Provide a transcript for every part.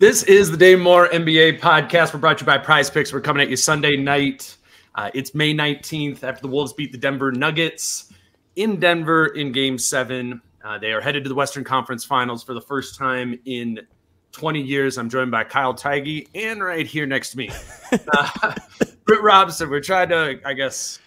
This is the Dane Moore NBA podcast. We're brought to you by Prize Picks. We're coming at you Sunday night. It's May 19th after the Wolves beat the Denver Nuggets in Denver in Game 7. They are headed to the Western Conference Finals for the first time in 20 years. I'm joined by Kyle Tigey and right here next to me, Britt Robinson. We're trying to, I guess,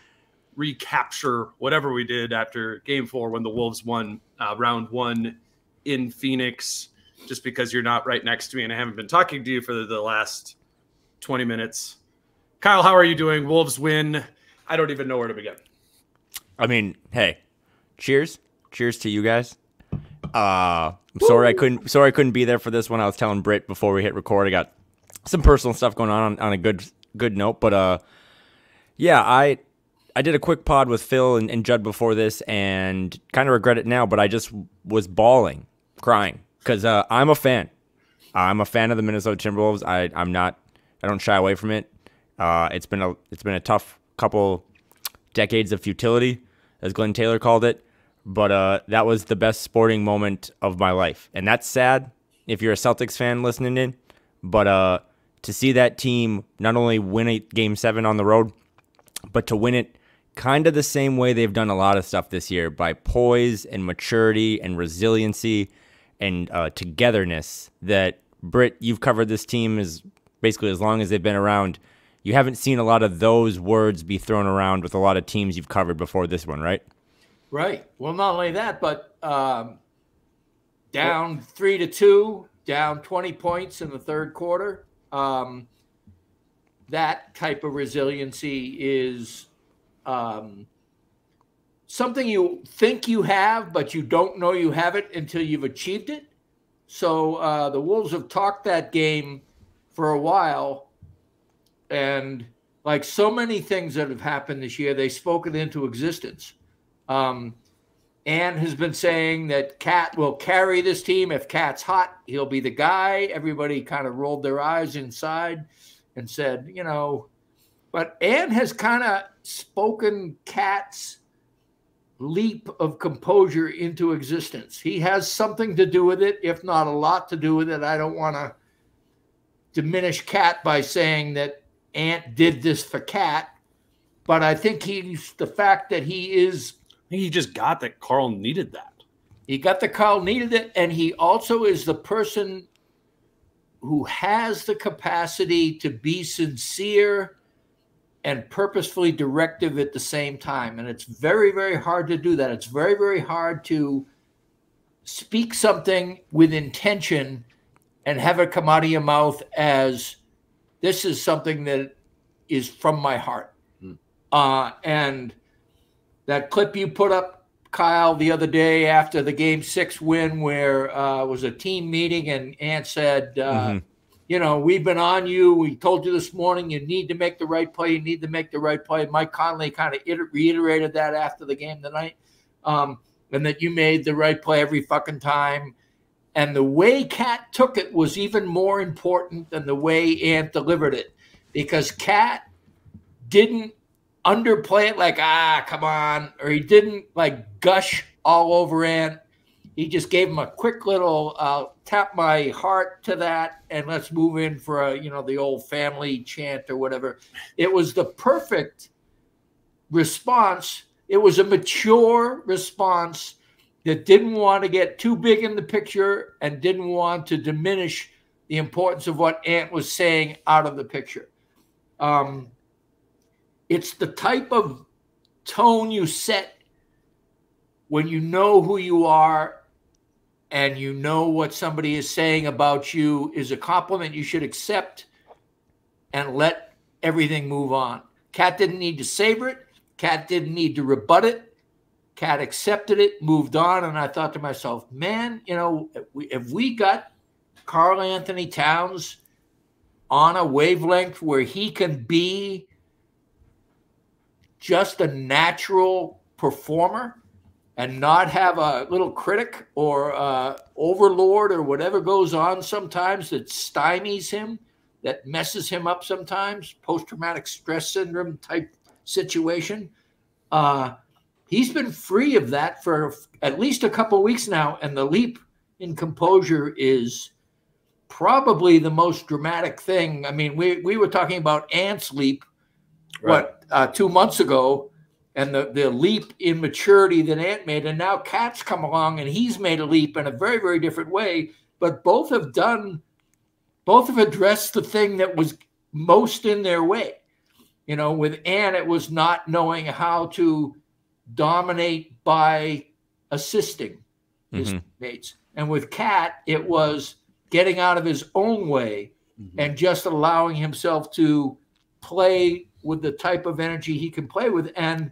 recapture whatever we did after Game 4 when the Wolves won round 1 in Phoenix. Just because you're not right next to me and I haven't been talking to you for the last 20 minutes. Kyle, how are you doing? Wolves win. I don't even know where to begin. I mean, hey, cheers. Cheers to you guys. I'm sorry I couldn't be there for this one. I was telling Britt before we hit record, I got some personal stuff going on a good note. But yeah, I did a quick pod with Phil and Judd before this and kind of regret it now, but I just was bawling, crying. Because I'm a fan. I'm a fan of the Minnesota Timberwolves. I don't shy away from it. It's been a tough couple decades of futility, as Glenn Taylor called it. But that was the best sporting moment of my life, and that's sad if you're a Celtics fan listening in. But to see that team not only win a Game 7 on the road, but to win it kind of the same way they've done a lot of stuff this year, by poise and maturity and resiliency and togetherness. That, Britt, you've covered this team as basically as long as they've been around. You haven't seen a lot of those words be thrown around with a lot of teams you've covered before this one, right? Right. Well, not only that, but down 3-2, down 20 points in the third quarter. That type of resiliency is something you think you have, but you don't know you have it until you've achieved it. So the Wolves have talked that game for a while. And like so many things that have happened this year, they spoke it into existence. Ann has been saying that Cat will carry this team. If Cat's hot, he'll be the guy. Everybody kind of rolled their eyes inside and said, you know, but Ann has kind of spoken Cat's leap of composure into existence. He has something to do with it, if not a lot to do with it. I don't want to diminish Cat by saying that Ant did this for Cat, but I think the fact that he is. I think he just got that Carl needed that. He got the Carl needed it, and he also is the person who has the capacity to be sincere and purposefully directive at the same time. And it's very, very hard to do that. It's very, very hard to speak something with intention and have it come out of your mouth as this is something that is from my heart. And that clip you put up, Kyle, the other day after the Game 6 win where it was a team meeting and Ant said, you know, we've been on you. We told you this morning you need to make the right play. You need to make the right play. Mike Conley kind of reiterated that after the game tonight, and that you made the right play every fucking time. And the way Cat took it was even more important than the way Ant delivered it, because Cat didn't underplay it like, come on, or he didn't like gush all over Ant. He just gave him a quick little tap my heart to that, and let's move in for the old family chant or whatever. It was the perfect response. It was a mature response that didn't want to get too big in the picture and didn't want to diminish the importance of what Ant was saying out of the picture. It's the type of tone you set when you know who you are and you know what somebody is saying about you is a compliment you should accept and let everything move on. Cat didn't need to savor it. Cat didn't need to rebut it. Cat accepted it, moved on, and I thought to myself, man, if we got Karl Anthony Towns on a wavelength where he can be just a natural performer and not have a little critic or overlord or whatever goes on sometimes that stymies him, that messes him up sometimes, post-traumatic stress syndrome type situation. He's been free of that for at least a couple of weeks now, and the leap in composure is probably the most dramatic thing. I mean, we were talking about Ant's leap, Right. 2 months ago, and the leap in maturity that Ant made, and now Cat's come along and he's made a leap in a very, very different way. But both have addressed the thing that was most in their way. You know, with Ant, it was not knowing how to dominate by assisting his mates. And with Cat, it was getting out of his own way and just allowing himself to play with the type of energy he can play with. And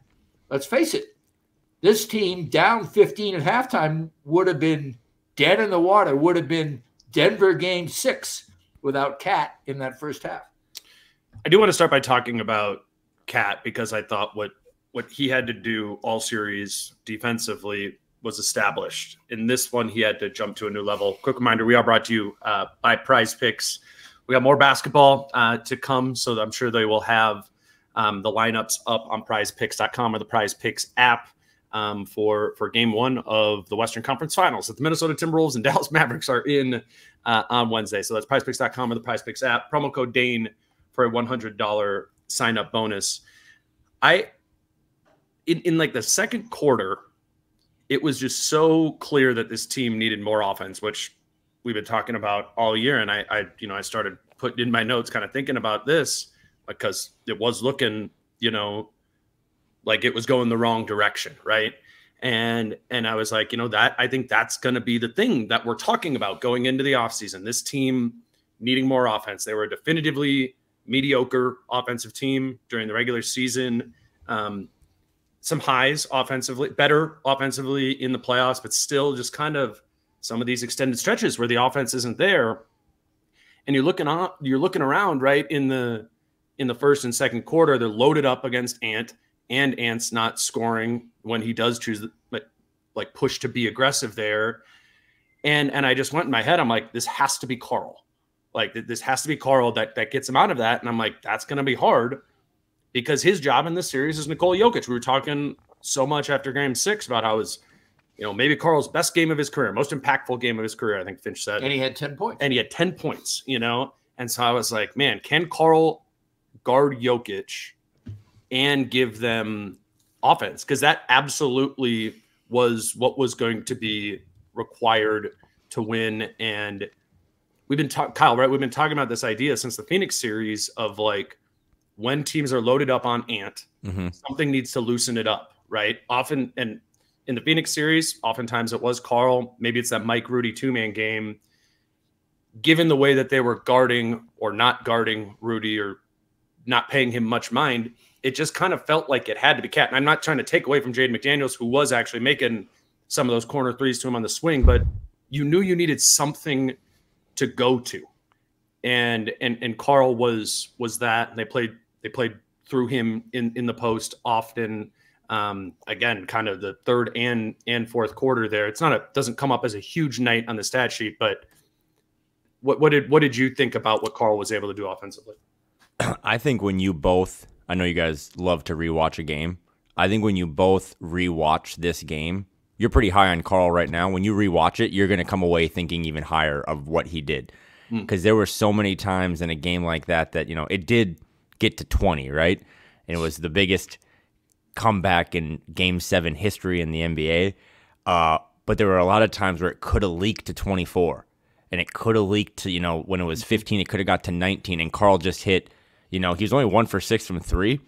let's face it, this team down 15 at halftime would have been dead in the water, would have been Denver game 6 without Cat in that first half. I do want to start by talking about Cat, because I thought what he had to do all series defensively was established. In this one, he had to jump to a new level. Quick reminder, we are brought to you by Prize Picks. We got more basketball to come, so I'm sure they will have the lineups up on prizepicks.com or the Prize Picks app for game 1 of the Western Conference Finals that the Minnesota Timberwolves and Dallas Mavericks are in on Wednesday. So that's prizepicks.com or the Prize Picks app. Promo code Dane for a $100 sign-up bonus. In like the second quarter, it was just so clear that this team needed more offense, which we've been talking about all year. And I started putting in my notes, kind of thinking about this, because it was looking, like it was going the wrong direction, right? And I was like, that I think that's going to be the thing that we're talking about going into the offseason. This team needing more offense. They were a definitively mediocre offensive team during the regular season. Some highs offensively, better offensively in the playoffs, but still just kind of some of these extended stretches where the offense isn't there. And you're looking around, right, in the first and second quarter, they're loaded up against Ant, and Ant's not scoring when he does choose like push to be aggressive there. And I just went in my head, I'm like, this has to be Carl. Like, this has to be Carl that gets him out of that. And I'm like, that's going to be hard, because his job in this series is Nikola Jokic. We were talking so much after game 6 about how it was, maybe Carl's best game of his career, most impactful game of his career, I think Finch said. And he had 10 points. And he had 10 points, And so I was like, man, can Carl guard Jokic and give them offense? Because that absolutely was what was going to be required to win. And we've been Kyle, right? We've been talking about this idea since the Phoenix series of like, when teams are loaded up on Ant, something needs to loosen it up, right? Often, and in the Phoenix series, oftentimes it was Carl. Maybe it's that Mike Rudy 2-man game. Given the way that they were guarding or not guarding Rudy or not paying him much mind, it just kind of felt like it had to be Cat. And I'm not trying to take away from Jaden McDaniels, who was actually making some of those corner threes to him on the swing, but you knew you needed something to go to. And Carl was that. They played through him in the post often. Again, kind of the third and fourth quarter there. Doesn't come up as a huge night on the stat sheet, but what did you think about what Carl was able to do offensively? I think when you both, I know you guys love to rewatch a game. I think when you both rewatch this game, you're pretty high on Carl right now. When you rewatch it, you're going to come away thinking even higher of what he did. Because there were so many times in a game like that it did get to 20, right? And it was the biggest comeback in Game 7 history in the NBA. But there were a lot of times where it could have leaked to 24. And it could have leaked to, when it was 15, it could have got to 19. And Carl just hit, he was only 1 for 6 from 3.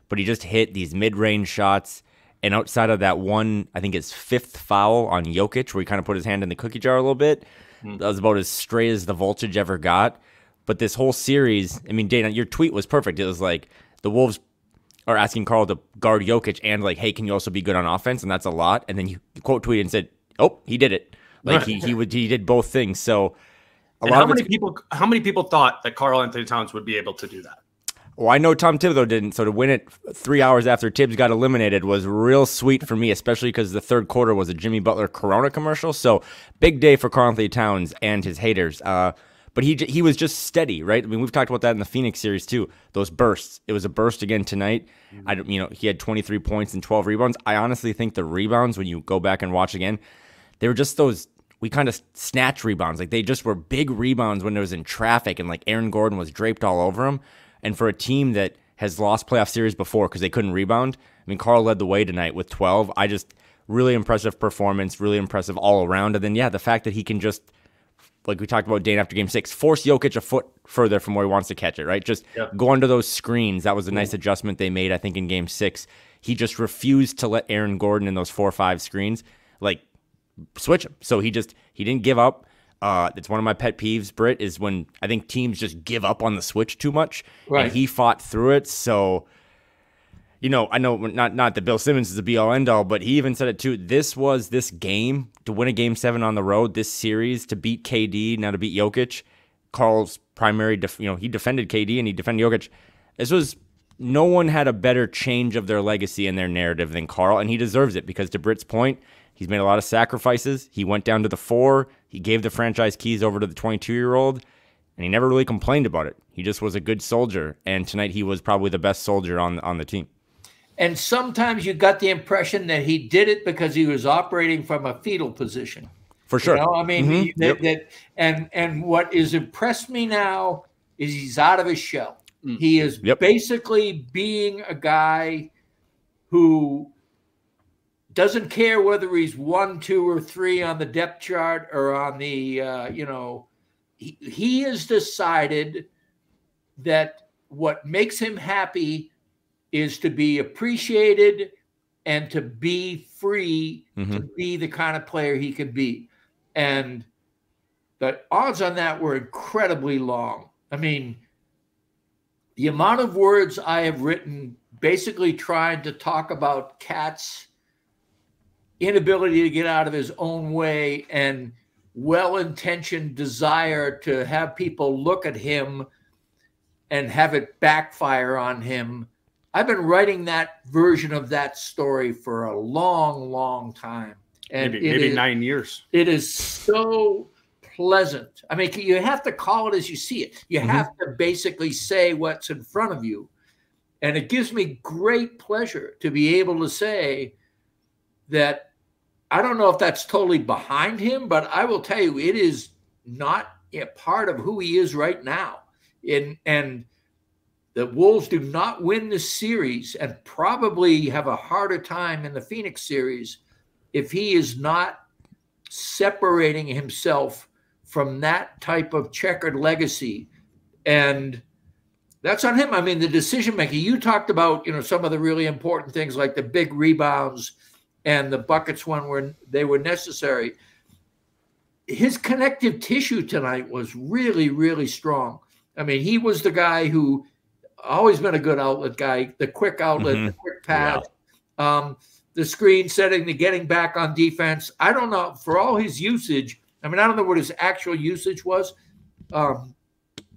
But he just hit these mid-range shots. And outside of that one, I think it's 5th foul on Jokic, where he kind of put his hand in the cookie jar a little bit. That was about as straight as the voltage ever got. But this whole series, I mean, Dane, your tweet was perfect. It was like the Wolves are asking Carl to guard Jokic and like, hey, can you also be good on offense? And that's a lot. And then you quote tweeted and said, oh, he did it. Like he did both things. So how many people thought that Karl Anthony Towns would be able to do that? Well, I know Tom Thibodeau didn't, so to win it 3 hours after Tibbs got eliminated was real sweet for me, especially because the third quarter was a Jimmy Butler Corona commercial. So big day for Karl Anthony Towns and his haters. But he was just steady, right? I mean, we've talked about that in the Phoenix series too. Those bursts. It was a burst again tonight. He had 23 points and 12 rebounds. I honestly think the rebounds, when you go back and watch again, they were just those we kind of snatch rebounds. Like, they just were big rebounds when it was in traffic, and like Aaron Gordon was draped all over him. And for a team that has lost playoff series before because they couldn't rebound, I mean, Karl led the way tonight with 12. Really impressive performance, really impressive all around. And then, yeah, the fact that he can just, like we talked about Dane after game 6, force Jokic a foot further from where he wants to catch it, right? Just go under those screens. That was a nice adjustment they made, I think, in game 6. He just refused to let Aaron Gordon in those 4 or 5 screens, like, switch him. So he didn't give up. It's one of my pet peeves, Britt, is when I think teams just give up on the switch too much. Right. And he fought through it. So, I know not that Bill Simmons is the be-all, end-all, but he even said it too. This was this game, to win a Game 7 on the road, this series, to beat KD, now to beat Jokic. Karl's primary, he defended KD and he defended Jokic. No one had a better change of their legacy and their narrative than Karl, and he deserves it because, to Britt's point, he's made a lot of sacrifices. He went down to the 4. He gave the franchise keys over to the 22-year-old, and he never really complained about it. He just was a good soldier, and tonight he was probably the best soldier on the team. And sometimes you got the impression that he did it because he was operating from a fetal position. For sure. I mean, and what has impressed me now is he's out of his shell. He is basically being a guy who doesn't care whether he's 1, 2, or 3 on the depth chart or on the, he has decided that what makes him happy is to be appreciated and to be free to be the kind of player he could be. And the odds on that were incredibly long. I mean, the amount of words I have written basically trying to talk about Cat's inability to get out of his own way and well-intentioned desire to have people look at him and have it backfire on him. I've been writing that version of that story for a long, long time. And maybe 9 years. It is so pleasant. I mean, you have to call it as you see it. You have to basically say what's in front of you. And it gives me great pleasure to be able to say that I don't know if that's totally behind him, but I will tell you, it is not a part of who he is right now. And the Wolves do not win this series and probably have a harder time in the Phoenix series if he is not separating himself from that type of checkered legacy. And that's on him. I mean, the decision making, you talked about, some of the really important things like the big rebounds and the buckets when they were necessary. His connective tissue tonight was really, really strong. I mean, he was the guy who always been a good outlet guy, the quick outlet, the quick pass, the screen setting, the getting back on defense. I don't know, for all his usage, I mean, I don't know what his actual usage was.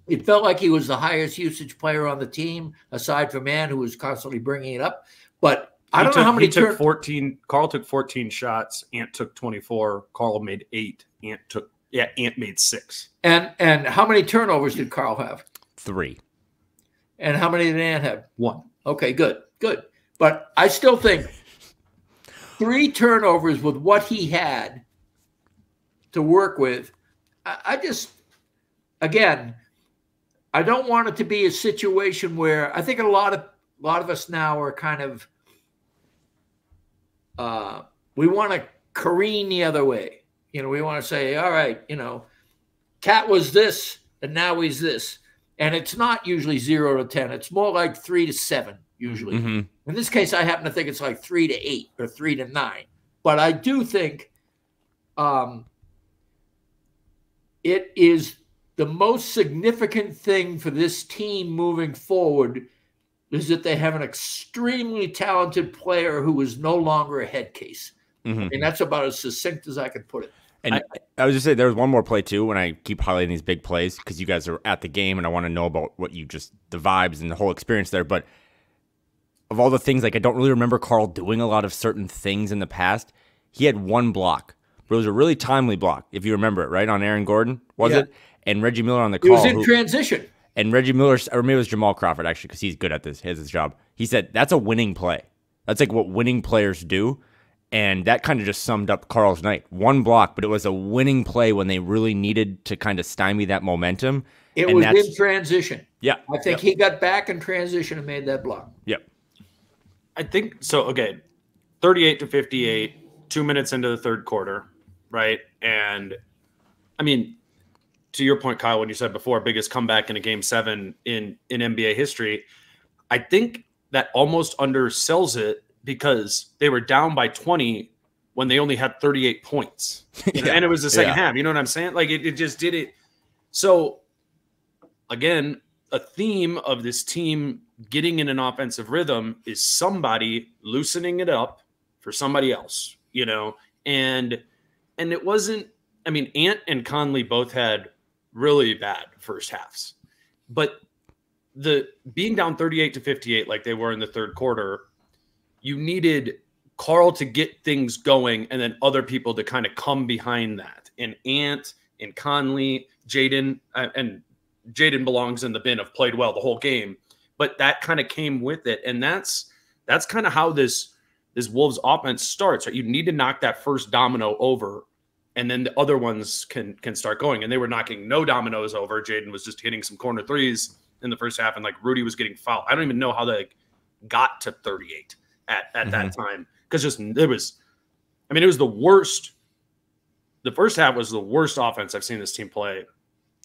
It felt like he was the highest usage player on the team, aside from Ann, who was constantly bringing it up. But I don't know how many. He took 14. Karl took 14 shots. Ant took 24. Karl made 8. Ant made 6. And how many turnovers did Karl have? 3. And how many did Ant have? 1. Okay, good. But I still think 3 turnovers with what he had to work with. I don't want it to be a situation where I think a lot of us now are kind of we want to careen the other way. We want to say, all right, Cat was this and now he's this. And it's not usually 0 to 10. It's more like 3 to 7 usually. In this case, I happen to think it's like 3 to 8 or 3 to 9. But I do think it is the most significant thing for this team moving forward is that they have an extremely talented player who is no longer a head case. I mean, that's about as succinct as I could put it. And I was just saying, there was one more play too when I keep highlighting these big plays because you guys are at the game and I want to know about the vibes and the whole experience there. But of all the things, like I don't really remember Karl doing a lot of certain things in the past. He had one block, but it was a really timely block, if you remember it, right? On Aaron Gordon, was it? And Reggie Miller on the call. It was in transition. And Reggie Miller, or maybe it was Jamal Crawford actually, because he's good at this, he has his job. He said, that's a winning play. That's like what winning players do. And that kind of just summed up Carl's night. One block, but it was a winning play when they really needed to kind of stymie that momentum. It was in transition. Yeah. I think he got back in transition and made that block. Yep. I think so. Okay. 38-58, 2 minutes into the third quarter, right? And I mean, to your point, Kyle, when you said before, biggest comeback in a game 7 in NBA history, I think that almost undersells it because they were down by 20 when they only had 38 points. Yeah. And it was the second half. You know what I'm saying? Like it just did it. So again, a theme of this team getting in an offensive rhythm is somebody loosening it up for somebody else, you know? And it wasn't, I mean, Ant and Conley both had really bad first halves, but the being down 38-58, like they were in the third quarter, you needed Carl to get things going and then other people to kind of come behind that. And Ant and Conley, Jaden, and Jaden belongs in the bin of played well the whole game, but that kind of came with it. And that's kind of how this Wolves offense starts, right? You need to knock that first domino over, and then the other ones can start going. And they were knocking no dominoes over. Jaden was just hitting some corner threes in the first half, and like Rudy was getting fouled. I don't even know how they got to 38 at that time, because it was the worst. The first half was the worst offense I've seen this team play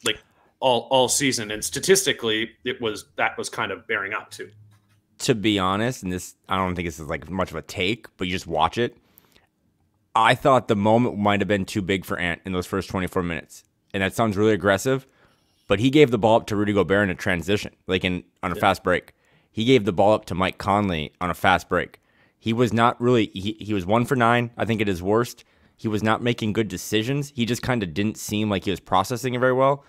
like all season, and statistically that was kind of bearing out too. To be honest, and this, I don't think this is like much of a take, but you just watch it. I thought the moment might have been too big for Ant in those first 24 minutes. And that sounds really aggressive, but he gave the ball up to Rudy Gobert in a transition, like on a fast break. He gave the ball up to Mike Conley on a fast break. He was not really, he was 1 for 9, I think at his worst. He was not making good decisions. He just kind of didn't seem like he was processing it very well.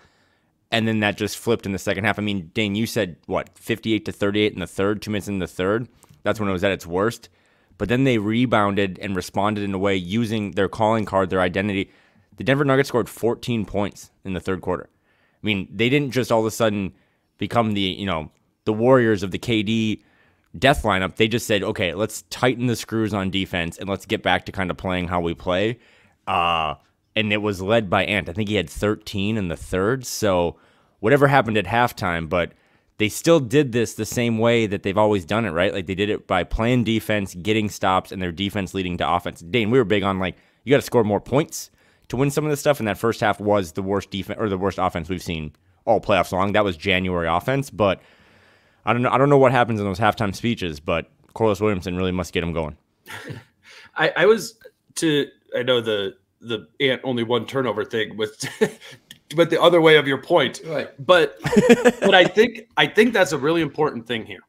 And then that just flipped in the second half. I mean, Dane, you said, what, 58-38 in the third, 2 minutes in the third? That's when it was at its worst. But then they rebounded and responded in a way using their calling card, their identity. The Denver Nuggets scored 14 points in the third quarter. I mean, they didn't just all of a sudden become the Warriors of the KD death lineup. They just said, okay, let's tighten the screws on defense and let's get back to kind of playing how we play. And it was led by Ant. I think he had 13 in the third. So whatever happened at halftime, but they still did this the same way that they've always done it, right? Like they did it by playing defense, getting stops, and their defense leading to offense. Dane, we were big on like, you got to score more points to win some of this stuff. And that first half was the worst defense or the worst offense we've seen all playoffs long. That was January offense, but I don't know what happens in those halftime speeches, but Corliss Williamson really must get him going. I know the Ant only one turnover thing was but the other way of your point. Right. But I think that's a really important thing here.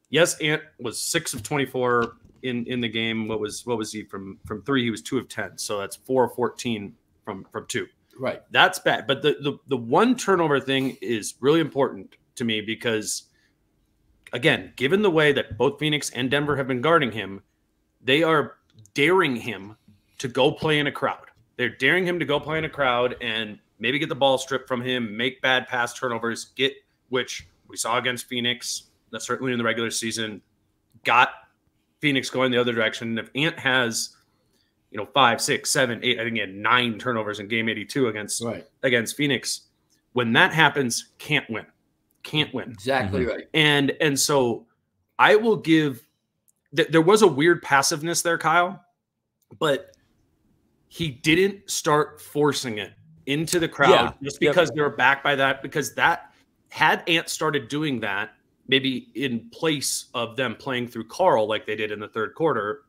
Yes, Ant was 6 of 24 in the game. What was he from 3? He was 2 of 10. So that's 4 of 14 from 2. Right. That's bad. But the one turnover thing is really important to me because, again, given the way that both Phoenix and Denver have been guarding him, they are daring him to go play in a crowd. They're daring him to go play in a crowd and maybe get the ball stripped from him, make bad pass turnovers, which we saw against Phoenix, that's certainly in the regular season, got Phoenix going the other direction. If Ant has, 5, 6, 7, 8, I think he had 9 turnovers in game 82 against Phoenix. When that happens, can't win. Exactly right. And so I will give there was a weird passiveness there, Kyle, but he didn't start forcing it into the crowd just because they were backed by that, because that had Ant started doing that maybe in place of them playing through Carl like they did in the third quarter,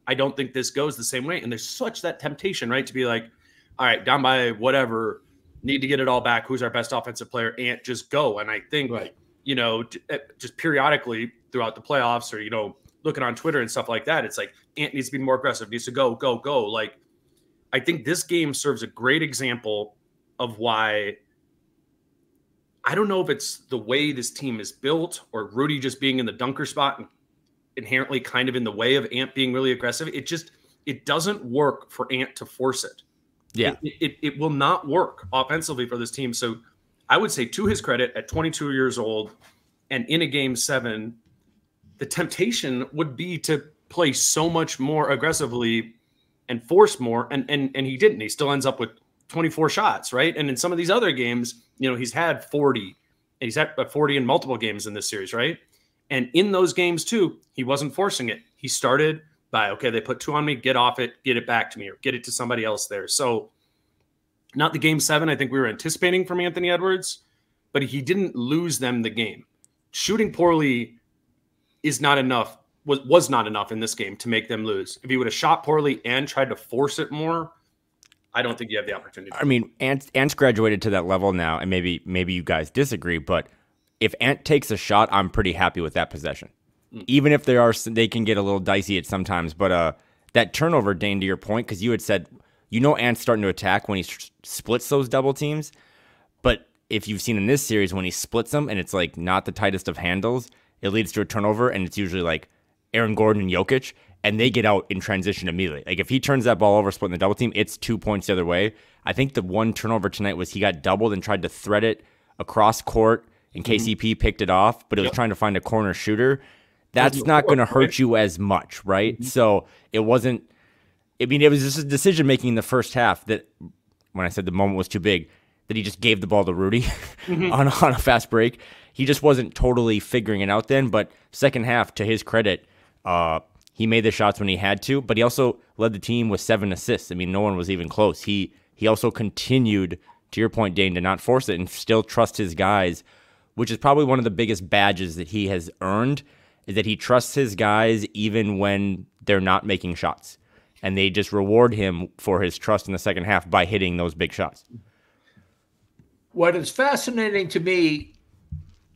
I don't think this goes the same way. And there's such that temptation, right? To be like, all right, down by whatever, need to get it all back. Who's our best offensive player? Ant, just go. And I think, just periodically throughout the playoffs or, looking on Twitter and stuff like that, it's like Ant needs to be more aggressive, needs to go. Like, I think this game serves a great example of why I don't know if it's the way this team is built or Rudy just being in the dunker spot and inherently kind of in the way of Ant being really aggressive. It doesn't work for Ant to force it. Yeah. It will not work offensively for this team. So I would say, to his credit, at 22 years old and in a game 7, the temptation would be to play so much more aggressively and force more. And he didn't. He still ends up with 24 shots, right? And in some of these other games, he's had 40. He's had 40 in multiple games in this series, right? And in those games too, he wasn't forcing it. He started by, okay, they put 2 on me, get off it, get it back to me, or get it to somebody else there. So not the game 7 I think we were anticipating from Anthony Edwards, but he didn't lose them the game. Shooting poorly is not enough, was not enough in this game to make them lose. If he would have shot poorly and tried to force it more, I don't think you have the opportunity. I mean, Ant's graduated to that level now, and maybe you guys disagree, but if Ant takes a shot, I'm pretty happy with that possession. Even if they can get a little dicey at sometimes, but that turnover, Dane, to your point, because you had said, Ant's starting to attack when he splits those double teams, but if you've seen in this series, when he splits them and it's like not the tightest of handles, it leads to a turnover, and it's usually like Aaron Gordon and Jokic, and they get out in transition immediately. Like if he turns that ball over, splitting the double team, it's 2 points the other way. I think the one turnover tonight was he got doubled and tried to thread it across court, and KCP picked it off, but it was trying to find a corner shooter. That's not going to hurt you as much, right? So it wasn't. I mean, it was just a decision making in the first half that, when I said the moment was too big, that he just gave the ball to Rudy on a fast break. He just wasn't totally figuring it out then. But second half, to his credit, he made the shots when he had to, but he also led the team with 7 assists. I mean, no one was even close. He also continued, to your point, Dane, to not force it and still trust his guys, which is probably one of the biggest badges that he has earned, is that he trusts his guys even when they're not making shots. And they just reward him for his trust in the second half by hitting those big shots. What is fascinating to me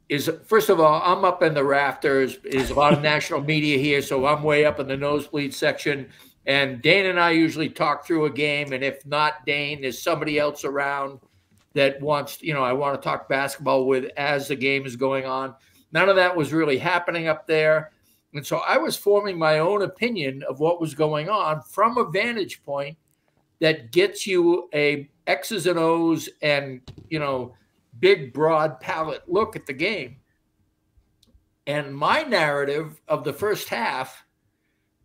is, first of all, I'm up in the rafters. There's a lot of national media here, so I'm way up in the nosebleed section. And Dane and I usually talk through a game, and if not Dane, there's somebody else around that wants, I want to talk basketball with as the game is going on. None of that was really happening up there. And so I was forming my own opinion of what was going on from a vantage point that gets you a X's and O's and, big, broad palette look at the game. And my narrative of the first half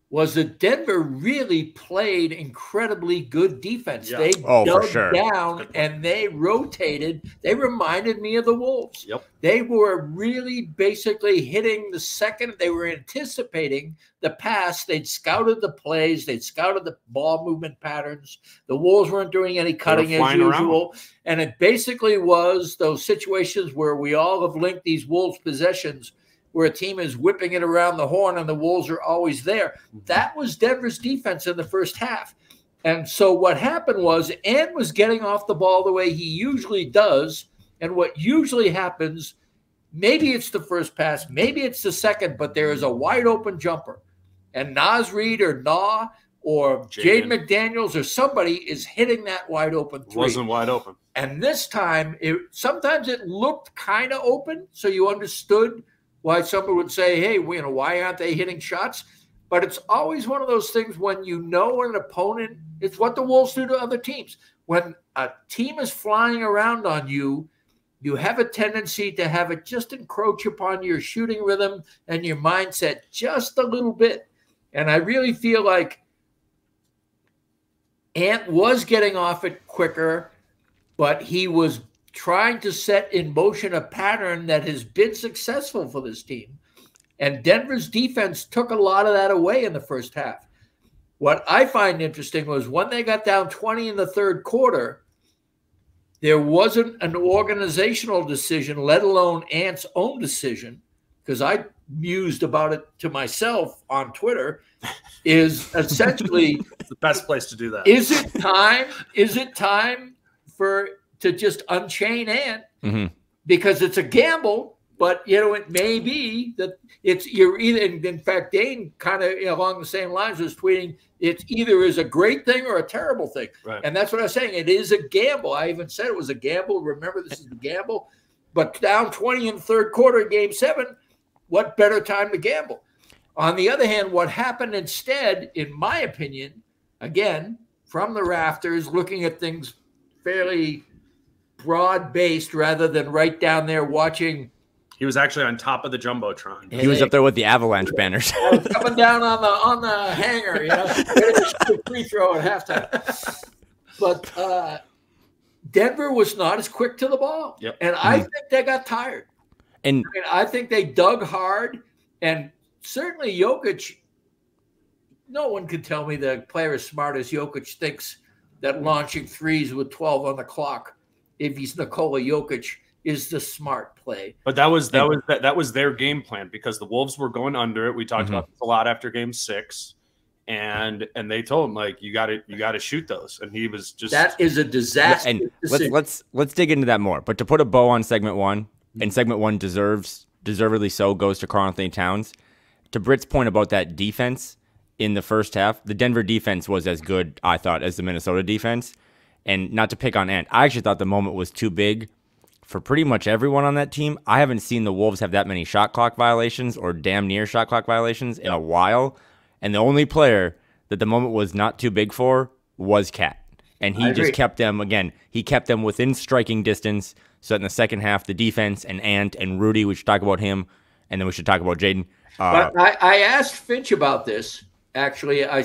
was that Denver really played incredibly good defense. Yeah. They dug down and they rotated. They reminded me of the Wolves. Yep. They were really basically hitting the second. They were anticipating the pass. They'd scouted the plays. They'd scouted the ball movement patterns. The Wolves weren't doing any cutting as usual. Around. And it basically was those situations where we all have linked these Wolves possessions where a team is whipping it around the horn and the Wolves are always there. That was Denver's defense in the first half. And so what happened was Ant was getting off the ball the way he usually does. And what usually happens, maybe it's the first pass, maybe it's the second, but there is a wide open jumper. And Naz Reid or Nah or Jaden McDaniels or somebody is hitting that wide open three. It wasn't wide open. And this time, sometimes it looked kind of open, so you understood why someone would say, hey, why aren't they hitting shots? But it's always one of those things when an opponent, it's what the Wolves do to other teams. When a team is flying around on you, you have a tendency to have it just encroach upon your shooting rhythm and your mindset just a little bit. And I really feel like Ant was getting off it quicker, but he was trying to set in motion a pattern that has been successful for this team. And Denver's defense took a lot of that away in the first half. What I find interesting was when they got down 20 in the third quarter, there wasn't an organizational decision, let alone Ant's own decision, because I mused about it to myself on Twitter, is essentially it's the best place to do that. Is it time to just unchain Ant? Mm-hmm. Because it's a gamble, but it may be that you're either. In fact, Dane kind of along the same lines was tweeting, it's either is a great thing or a terrible thing, right. And that's what I was saying. It is a gamble. I even said it was a gamble. Remember, this is a gamble. But down 20 in the third quarter, Game 7, what better time to gamble? On the other hand, what happened instead, in my opinion, again from the rafters, looking at things fairly broad-based rather than right down there watching He was actually on top of the Jumbotron. He was up there with the Avalanche banners. I was coming down on the hanger, the free throw at halftime. But Denver was not as quick to the ball. Yep. And I think they got tired. And I think they dug hard. And certainly Jokic, no one could tell me the player as smart as Jokic thinks that launching threes with 12 on the clock, if he's Nikola Jokic, is the smart play. But that was their game plan, because the Wolves were going under it. We talked about this a lot after Game 6, and they told him, like, you got to shoot those, and he was just, that is a disaster. And let's dig into that more. But to put a bow on segment 1, and segment 1 deservedly so goes to Karl-Anthony Towns. To Britt's point about that defense in the first half, the Denver defense was as good, I thought, as the Minnesota defense. And not to pick on Ant, I actually thought the moment was too big for pretty much everyone on that team. I haven't seen the Wolves have that many shot clock violations or damn near shot clock violations in a while. And the only player that the moment was not too big for was Cat. And he just kept them, again, he kept them within striking distance. So in the second half, the defense and Ant and Rudy, we should talk about him, and then we should talk about Jaden. But I asked Finch about this, actually. I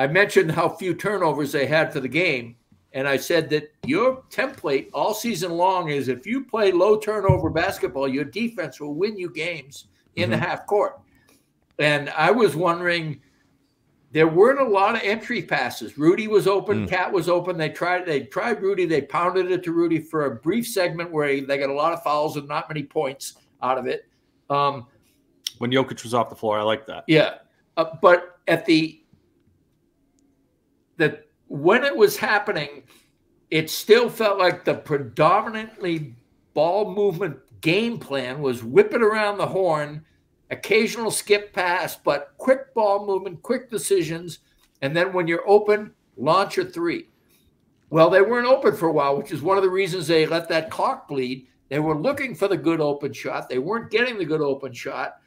mentioned how few turnovers they had for the game. And I said that your template all season long is if you play low turnover basketball, your defense will win you games in the half court. And I was wondering, there weren't a lot of entry passes. Rudy was open, Cat was open. They tried Rudy, they pounded it to Rudy for a brief segment where they got a lot of fouls and not many points out of it. When Jokic was off the floor, I like that. Yeah. But at when it was happening, it still felt like the predominantly ball movement game plan was whip it around the horn, occasional skip pass, but quick ball movement, quick decisions, and then when you're open, launch a three. Well, they weren't open for a while, which is one of the reasons they let that clock bleed. They were looking for the good open shot. They weren't getting the good open shot,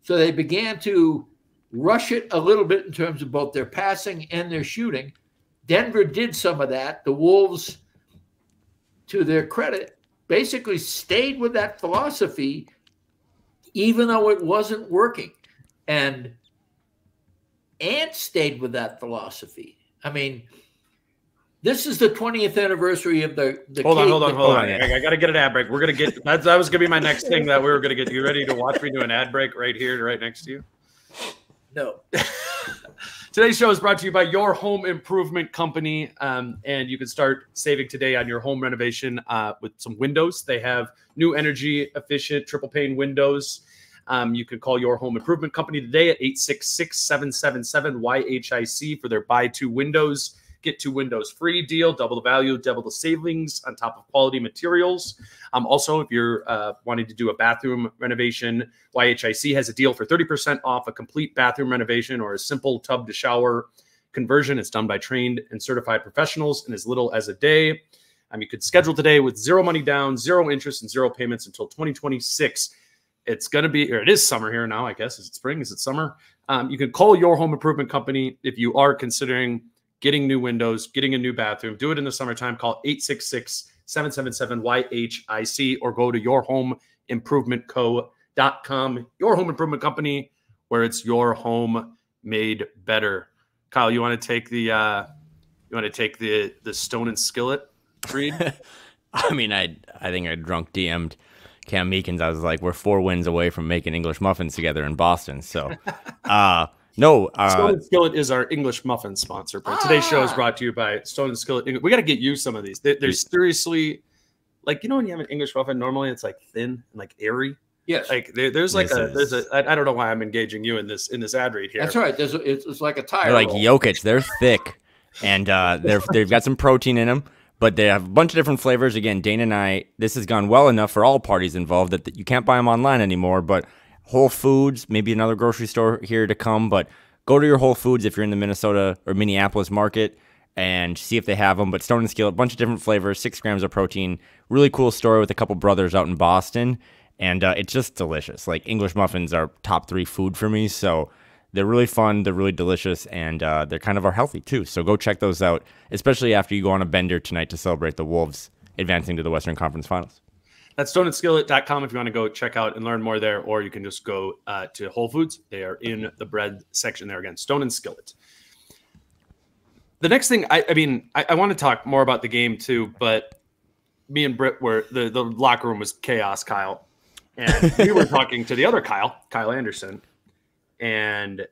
so they began to rush it a little bit in terms of both their passing and their shooting. Denver did some of that. The Wolves, to their credit, basically stayed with that philosophy, even though it wasn't working. And Ant stayed with that philosophy. I mean, this is the 20th anniversary of the Hold on. I got to get an ad break. We're going to get that was going to be my next thing that we were going to get. You ready to watch me do an ad break right here, right next to you? No. Today's show is brought to you by Your Home Improvement Company, and you can start saving today on your home renovation with some windows. They have new energy-efficient triple-pane windows. You can call Your Home Improvement Company today at 866-777-YHIC for their buy two windows, get two windows free deal, double the value, double the savings on top of quality materials. Also, if you're wanting to do a bathroom renovation, YHIC has a deal for 30% off a complete bathroom renovation or a simple tub to shower conversion. It's done by trained and certified professionals in as little as a day. You could schedule today with zero money down, zero interest, and zero payments until 2026. It's going to be, or it is summer here now, I guess. Is it spring? Is it summer? You can call Your Home Improvement Company if you are considering getting new windows, getting a new bathroom. Do it in the summertime. Call 866-777-YHIC or go to yourhomeimprovementco.com. Your Home Improvement Company, where it's your home made better. Kyle, you want to take the Stone and Skillet read? I mean, I think I drunk DM'd Cam Meekins. I was like, we're 4 wins away from making English muffins together in Boston. So, no. Stone and Skillet is our English muffin sponsor. But today's show is brought to you by Stone and Skillet. We got to get you some of these. They're seriously, like, you know, when you have an English muffin, normally it's like thin and like airy. Yes. Like I don't know why I'm engaging you in this ad read here. That's right. It's like a tire. They're like Jokic. They're thick, and they've got some protein in them. But they have a bunch of different flavors. Again, Dane and I, this has gone well enough for all parties involved that you can't buy them online anymore. But Whole Foods, maybe another grocery store here to come. But go to your Whole Foods if you're in the Minnesota or Minneapolis market and see if they have them. But Stone and Skillet, a bunch of different flavors, 6 grams of protein. Really cool story with a couple brothers out in Boston. And it's just delicious. Like, English muffins are top 3 food for me. So they're really fun, they're really delicious, and they're kind of are healthy too. So go check those out, especially after you go on a bender tonight to celebrate the Wolves advancing to the Western Conference Finals. That's stoneandskillet.com if you want to go check out and learn more there, or you can just go to Whole Foods. They are in the bread section there again. Stone and Skillet. The next thing, I want to talk more about the game too, but me and Britt were the locker room was chaos, Kyle, and we were talking to the other Kyle Anderson, and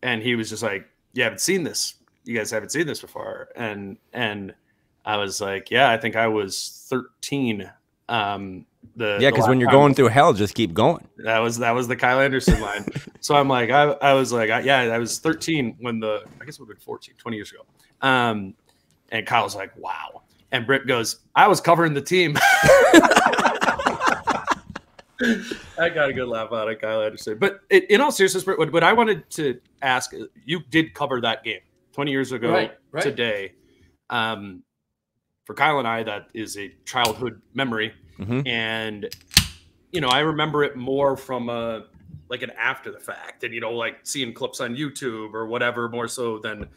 he was just like, "You haven't seen this. You guys haven't seen this before," and I was like, "Yeah, I think I was 13." Because when you're going through hell, just keep going. That was the Kyle Anderson line. So I'm like, I was like, I was 13 when I guess it would have been 14, 20 years ago. And Kyle's like, wow. And Britt goes, I was covering the team. I got a good laugh out of Kyle Anderson. But in all seriousness, Britt, what I wanted to ask, you did cover that game 20 years ago right. today. For Kyle and I, that is a childhood memory. Mm-hmm. And, I remember it more from an after the fact and, like seeing clips on YouTube or whatever more so than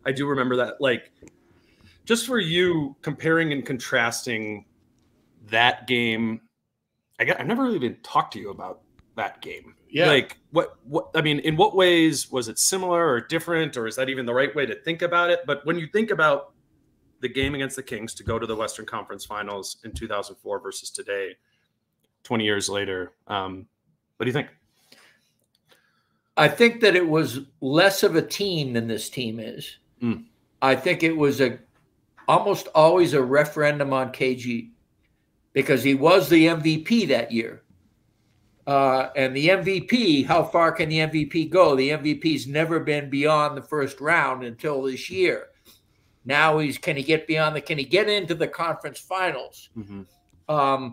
I do remember that. Like, just for you comparing and contrasting that game, I've never really even talked to you about that game. Yeah. Like, in what ways was it similar or different, or is that even the right way to think about it? But when you think about the game against the Kings to go to the Western Conference Finals in 2004 versus today, 20 years later, what do you think? I think that it was less of a team than this team is. I think it was almost always a referendum on KG because he was the MVP that year. And the MVP, how far can the MVP go? The MVP's never been beyond the first round until this year. Now can he get into the conference finals? Mm-hmm.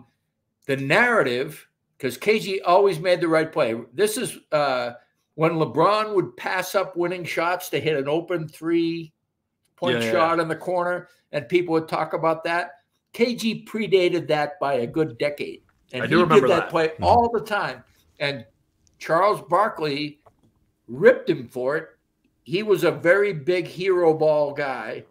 The narrative, because KG always made the right play. This is when LeBron would pass up winning shots to hit an open 3-point shot in the corner, and people would talk about that. KG predated that by a good decade. And I do remember that play all the time. And Charles Barkley ripped him for it. He was a very big hero ball guy.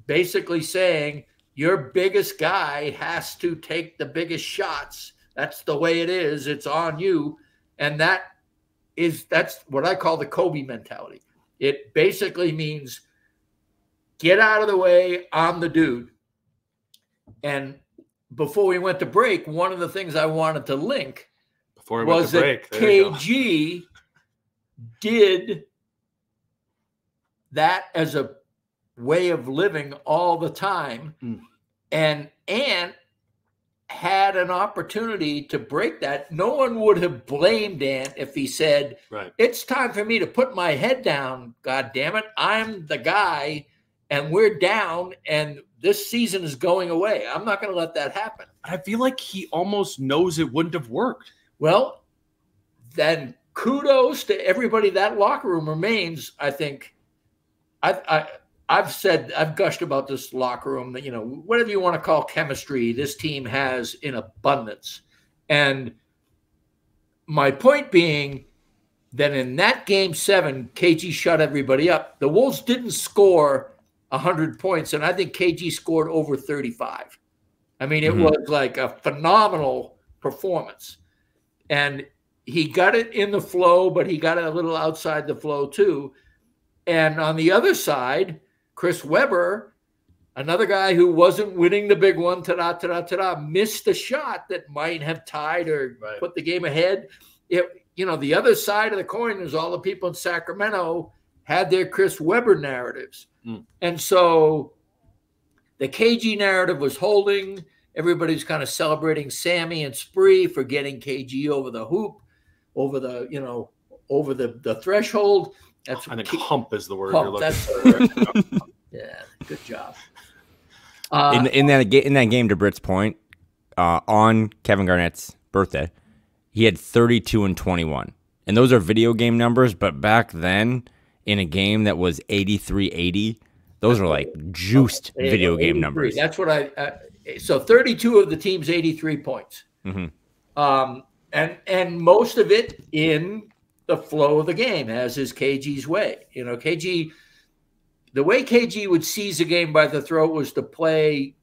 Basically saying your biggest guy has to take the biggest shots. That's the way it is. It's on you. And that's what I call the Kobe mentality. It basically means get out of the way. I'm the dude. And before we went to break, one of the things I wanted to link was that KG did that as a way of living all the time. And Ant had an opportunity to break that. No one would have blamed Ant if he said, it's time for me to put my head down. God damn it. I'm the guy and we're down and this season is going away. I'm not going to let that happen. I feel like he almost knows it wouldn't have worked. Well, then kudos to everybody. That locker room remains, I think, I've gushed about this locker room that, whatever you want to call chemistry, this team has in abundance. And my point being that in that game 7, KG shut everybody up. The Wolves didn't score 100 points, and I think KG scored over 35. I mean, it was like a phenomenal performance. And he got it in the flow, but he got it a little outside the flow too. And on the other side, Chris Webber, another guy who wasn't winning the big one, missed a shot that might have tied or put the game ahead. The other side of the coin is all the people in Sacramento had their Chris Webber narratives. And so the KG narrative was holding. Everybody's kind of celebrating Sammy and Spree for getting KG over the hoop, over the threshold. I think hump is the word you're looking for. Yeah, good job. In that game, to Britt's point, on Kevin Garnett's birthday, he had 32 and 21. And those are video game numbers, but back then, in a game that was 83-80, those are like juiced video game numbers. That's what so 32 of the team's 83 points. And most of it in the flow of the game, as is KG's way. The way KG would seize a game by the throat was to play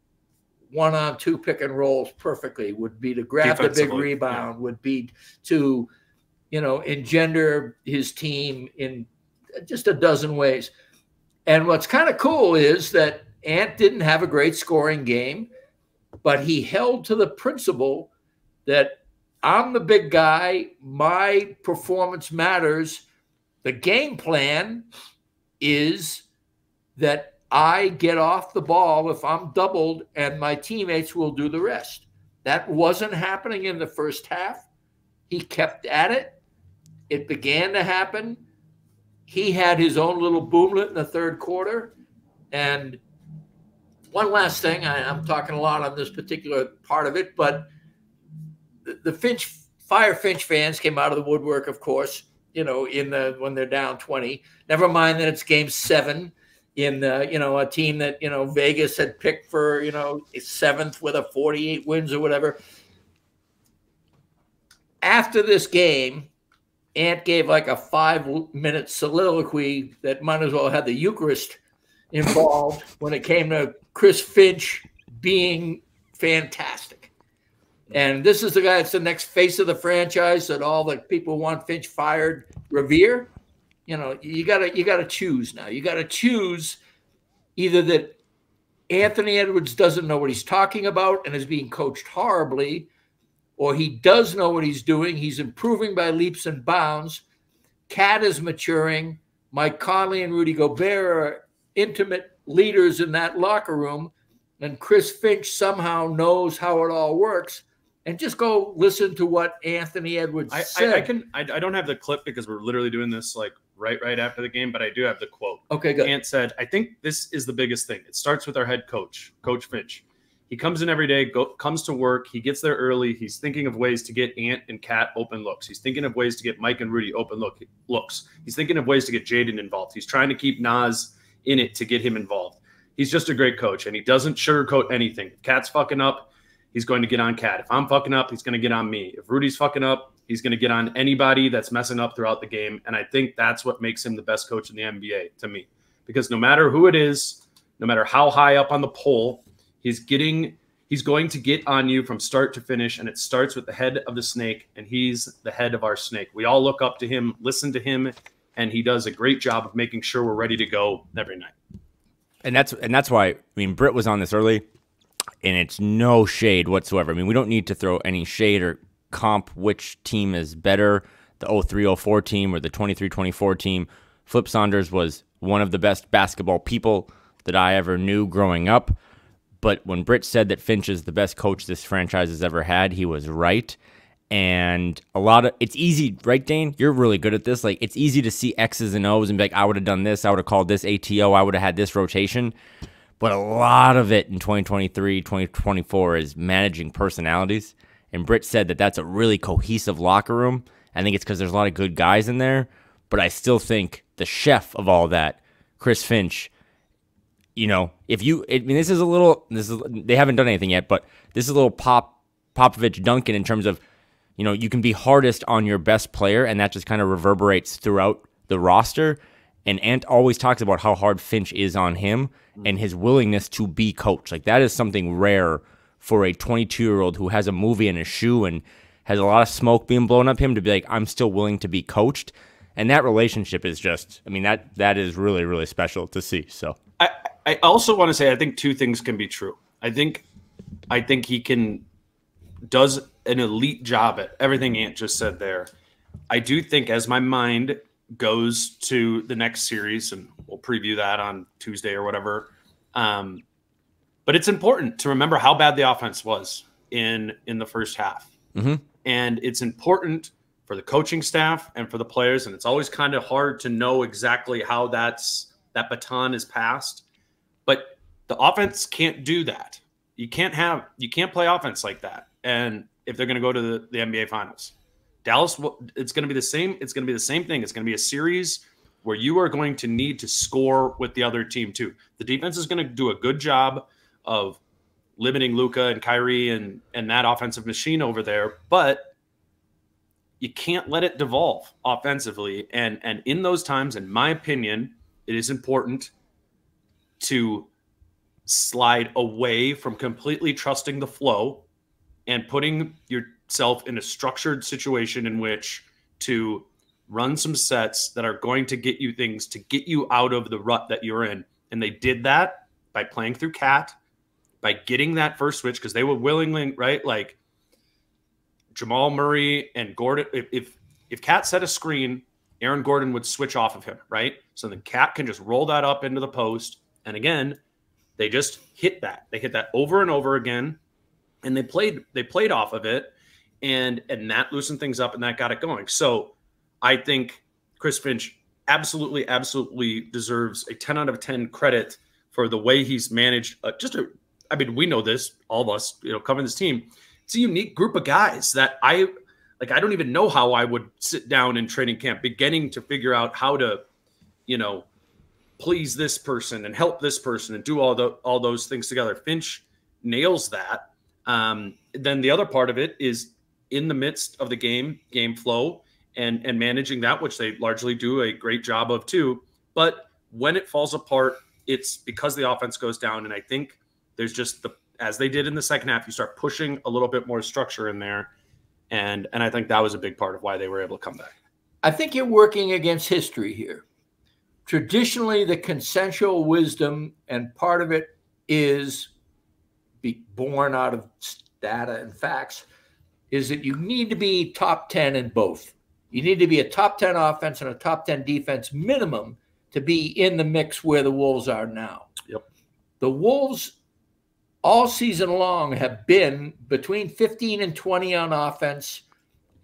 1-on-2 pick and rolls perfectly, would be to grab the big rebound, would be to, engender his team in just a dozen ways. And what's kind of cool is that Ant didn't have a great scoring game, but he held to the principle that I'm the big guy, my performance matters. The game plan is that I get off the ball if I'm doubled, and my teammates will do the rest. That wasn't happening in the first half. He kept at it. It began to happen. He had his own little boomlet in the third quarter. And one last thing, I'm talking a lot on this particular part of it, but the Finch fans came out of the woodwork, of course, when they're down 20. Never mind that it's game 7 in a team that, Vegas had picked for, 7th with a 48 wins or whatever. After this game, Ant gave like a 5-minute soliloquy that might as well have the Eucharist involved when it came to Chris Finch being fantastic. And this is the guy that's the next face of the franchise that all the people who want Finch fired revere. You gotta choose now. You gotta choose either that Anthony Edwards doesn't know what he's talking about and is being coached horribly, or he does know what he's doing. He's improving by leaps and bounds. Cat is maturing. Mike Conley and Rudy Gobert are intimate leaders in that locker room. And Chris Finch somehow knows how it all works. And just go listen to what Anthony Edwards said. I don't have the clip because we're literally doing this like right after the game, but I do have the quote. Okay, good. Ant said, I think this is the biggest thing. It starts with our head coach, Coach Finch. He comes in every day, comes to work. He gets there early. He's thinking of ways to get Ant and Cat open looks. He's thinking of ways to get Mike and Rudy open looks. He's thinking of ways to get Jaden involved. He's trying to keep Naz in it to get him involved. He's just a great coach, and he doesn't sugarcoat anything. If Cat's fucking up, he's going to get on Cat. If I'm fucking up, he's going to get on me. If Rudy's fucking up, he's going to get on anybody that's messing up throughout the game. And I think that's what makes him the best coach in the NBA to me. Because no matter who it is, no matter how high up on the pole, he's going to get on you from start to finish. And it starts with the head of the snake, and he's the head of our snake. We all look up to him, listen to him, and he does a great job of making sure we're ready to go every night. And that's why, Britt was on this early. And it's no shade whatsoever. We don't need to throw any shade or comp which team is better, the 03-04 team or the 23-24 team. Flip Saunders was one of the best basketball people that I ever knew growing up. But when Britt said that Finch is the best coach this franchise has ever had, he was right. And it's easy, right, Dane? You're really good at this. Like, it's easy to see X's and O's and be like, I would have done this. I would have called this ATO. I would have had this rotation. But a lot of it in 2023, 2024 is managing personalities. And Britt said that that's a really cohesive locker room. I think it's because there's a lot of good guys in there. But I still think the chef of all that, Chris Finch, they haven't done anything yet, but this is a little Popovich Duncan in terms of, you can be hardest on your best player, and that just kind of reverberates throughout the roster. And Ant always talks about how hard Finch is on him and his willingness to be coached. Like, that is something rare for a 22-year-old who has a movie in his shoe and has a lot of smoke being blown up him to be like, I'm still willing to be coached. And that relationship is just, that is really, really special to see. So I also want to say, I think two things can be true. I think he does an elite job at everything Ant just said there. I do think as my mind goes to the next series, and we'll preview that on Tuesday or whatever. But it's important to remember how bad the offense was in the first half. Mm-hmm. And it's important for the coaching staff and for the players. And it's always kind of hard to know exactly how that baton is passed. But the offense can't do that. You can't play offense like that. And if they're going to go to the NBA Finals. Dallas, it's going to be the same. It's going to be the same thing. It's going to be a series where you are going to need to score with the other team too. The defense is going to do a good job of limiting Luka and Kyrie and that offensive machine over there, but you can't let it devolve offensively. And in those times, in my opinion, it is important to slide away from completely trusting the flow and putting yourself in a structured situation in which to run some sets that are going to get you things to get you out of the rut that you're in. And they did that by playing through Cat, by getting that first switch, because they were willingly, right? Like Jamal Murray and Gordon, if Cat set a screen, Aaron Gordon would switch off of him, right? So then Cat can just roll that up into the post. And again, they just hit that. They hit that over and over again. And they played off of it. And that loosened things up and that got it going. So I think Chris Finch absolutely deserves a 10 out of 10 credit for the way he's managed. I mean, we know this, all of us, covering this team. It's a unique group of guys that I don't even know how I would sit down in training camp beginning to figure out how to, please this person and help this person and do all those things together. Finch nails that. Then the other part of it is in the midst of the game flow and managing that, which they largely do a great job of too. But when it falls apart, it's because the offense goes down. And I think there's just as they did in the second half, you start pushing a little bit more structure in there. And I think that was a big part of why they were able to come back. I think you're working against history here. Traditionally, the consensual wisdom, and part of it is born out of data and facts, is that you need to be top 10 in both. You need to be a top 10 offense and a top 10 defense minimum to be in the mix where the Wolves are now. Yep. The Wolves all season long have been between 15 and 20 on offense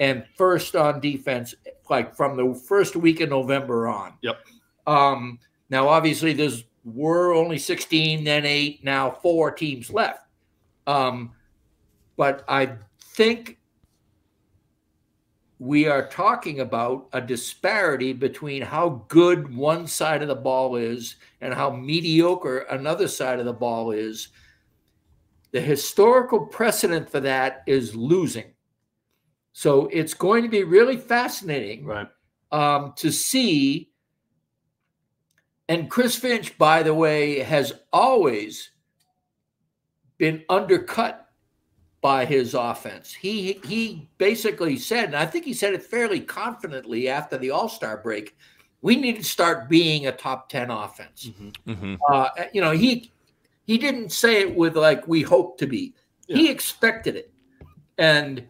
and first on defense, like from the first week of November on. Yep. Now, obviously, were only 16, then 8, now 4 teams left. But I think we are talking about a disparity between how good one side of the ball is and how mediocre another side of the ball is. The historical precedent for that is losing. So it's going to be really fascinating, right, to see. And Chris Finch, by the way, has always been undercut by his offense. He basically said, and I think he said it fairly confidently after the All-Star break, we need to start being a top 10 offense. Mm-hmm. Mm-hmm. He didn't say it with like, we hope to be. Yeah. He expected it. And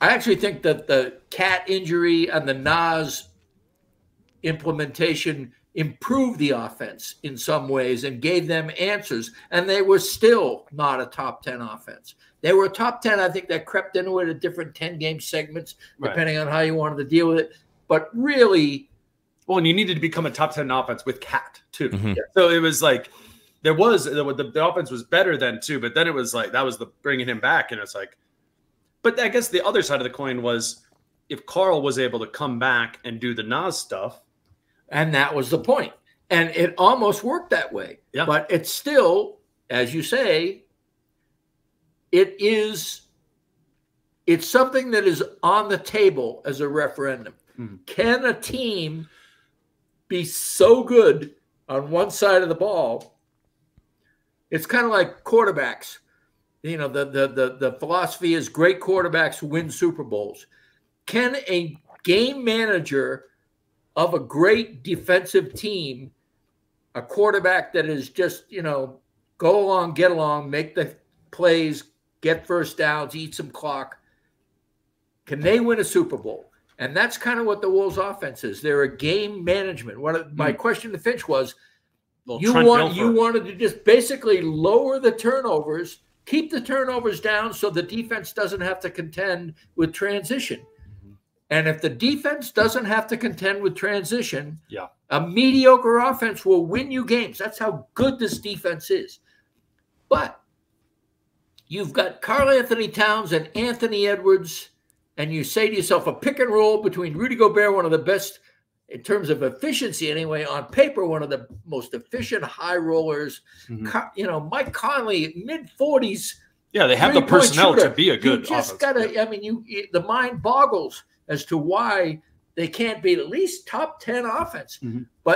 I actually think that the Cat injury and the Naz implementation improved the offense in some ways and gave them answers. And they were still not a top 10 offense. They were a top 10, I think, that crept into it at different 10-game segments, depending on how you wanted to deal with it. But really... Well, and you needed to become a top 10 offense with Cat, too. Mm-hmm. So it was like... The offense was better then too, but then it was like that was the bringing him back, and it's like, but I guess the other side of the coin was if Carl was able to come back and do the Naz stuff, and that was the point, and it almost worked that way. Yeah. But it's still, as you say, it's something that is on the table as a referendum. Mm-hmm. Can a team be so good on one side of the ball? It's kind of like quarterbacks. The philosophy is great quarterbacks win Super Bowls. Can a game manager of a great defensive team, a quarterback that is just, go along, get along, make the plays, get first downs, eat some clock, can they win a Super Bowl? And that's kind of what the Wolves offense is. They're a game management. My question to Finch was, you wanted to just basically lower the turnovers, keep the turnovers down so the defense doesn't have to contend with transition. Mm-hmm. And if the defense doesn't have to contend with transition, yeah, a mediocre offense will win you games. That's how good this defense is. But you've got Karl Anthony Towns and Anthony Edwards, and you say to yourself, a pick and roll between Rudy Gobert, one of the best in terms of efficiency anyway, on paper, one of the most efficient high rollers. Mm-hmm. Mike Conley, mid-40s. Yeah, they have the personnel to be a good offense. The mind boggles as to why they can't be at least top 10 offense. Mm-hmm.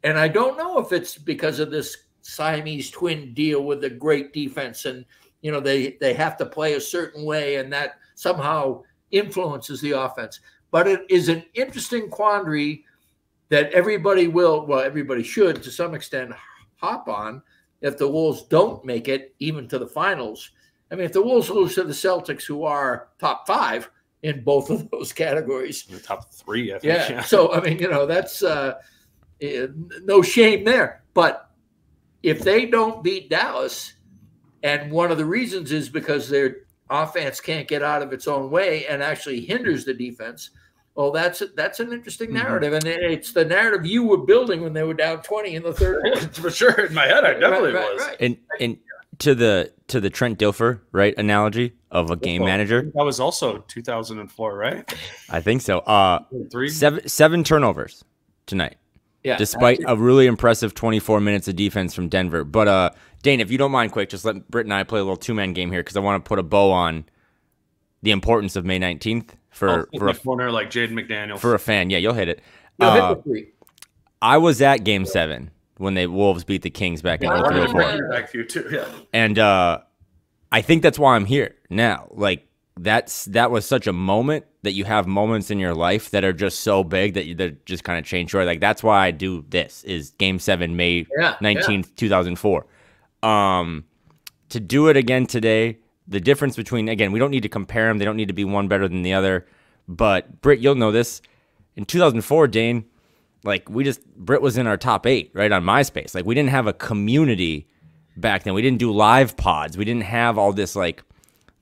And I don't know if it's because of this Siamese twin deal with a great defense, and they have to play a certain way, and that somehow influences the offense. But it is an interesting quandary that everybody should to some extent hop on if the Wolves don't make it even to the finals. I mean, if the Wolves lose to the Celtics, who are top 5 in both of those categories, the top 3, I think. Yeah. So I mean, that's no shame there. But if they don't beat Dallas, and one of the reasons is because their offense can't get out of its own way and actually hinders the defense, well, that's an interesting narrative, and it's the narrative you were building when they were down 20 in the third. For sure, in my head, I definitely was. Right. And to the Trent Dilfer analogy of a game manager, that was also 2004, right? I think so. 3? Seven turnovers tonight. Yeah, despite a really impressive 24 minutes of defense from Denver. But Dane, if you don't mind, quick, just let Britt and I play a little 2-man game here because I want to put a bow on the importance of May 19th for a corner like Jaden McDaniels for a fan. Yeah, you'll hit it. I was at Game 7 when the Wolves beat the Kings back in 03-04. Back to you too, yeah. And I think that's why I'm here now. Like that was such a moment that you have moments in your life that are just so big that just kind of change your life. Like that's why I do this is Game 7, May 19th, 2004. To do it again today, the difference between, again, we don't need to compare them. They don't need to be one better than the other. But Britt, you'll know this. In 2004, Dane, like Britt was in our top 8, right, on MySpace. Like we didn't have a community back then. We didn't do live pods. We didn't have all this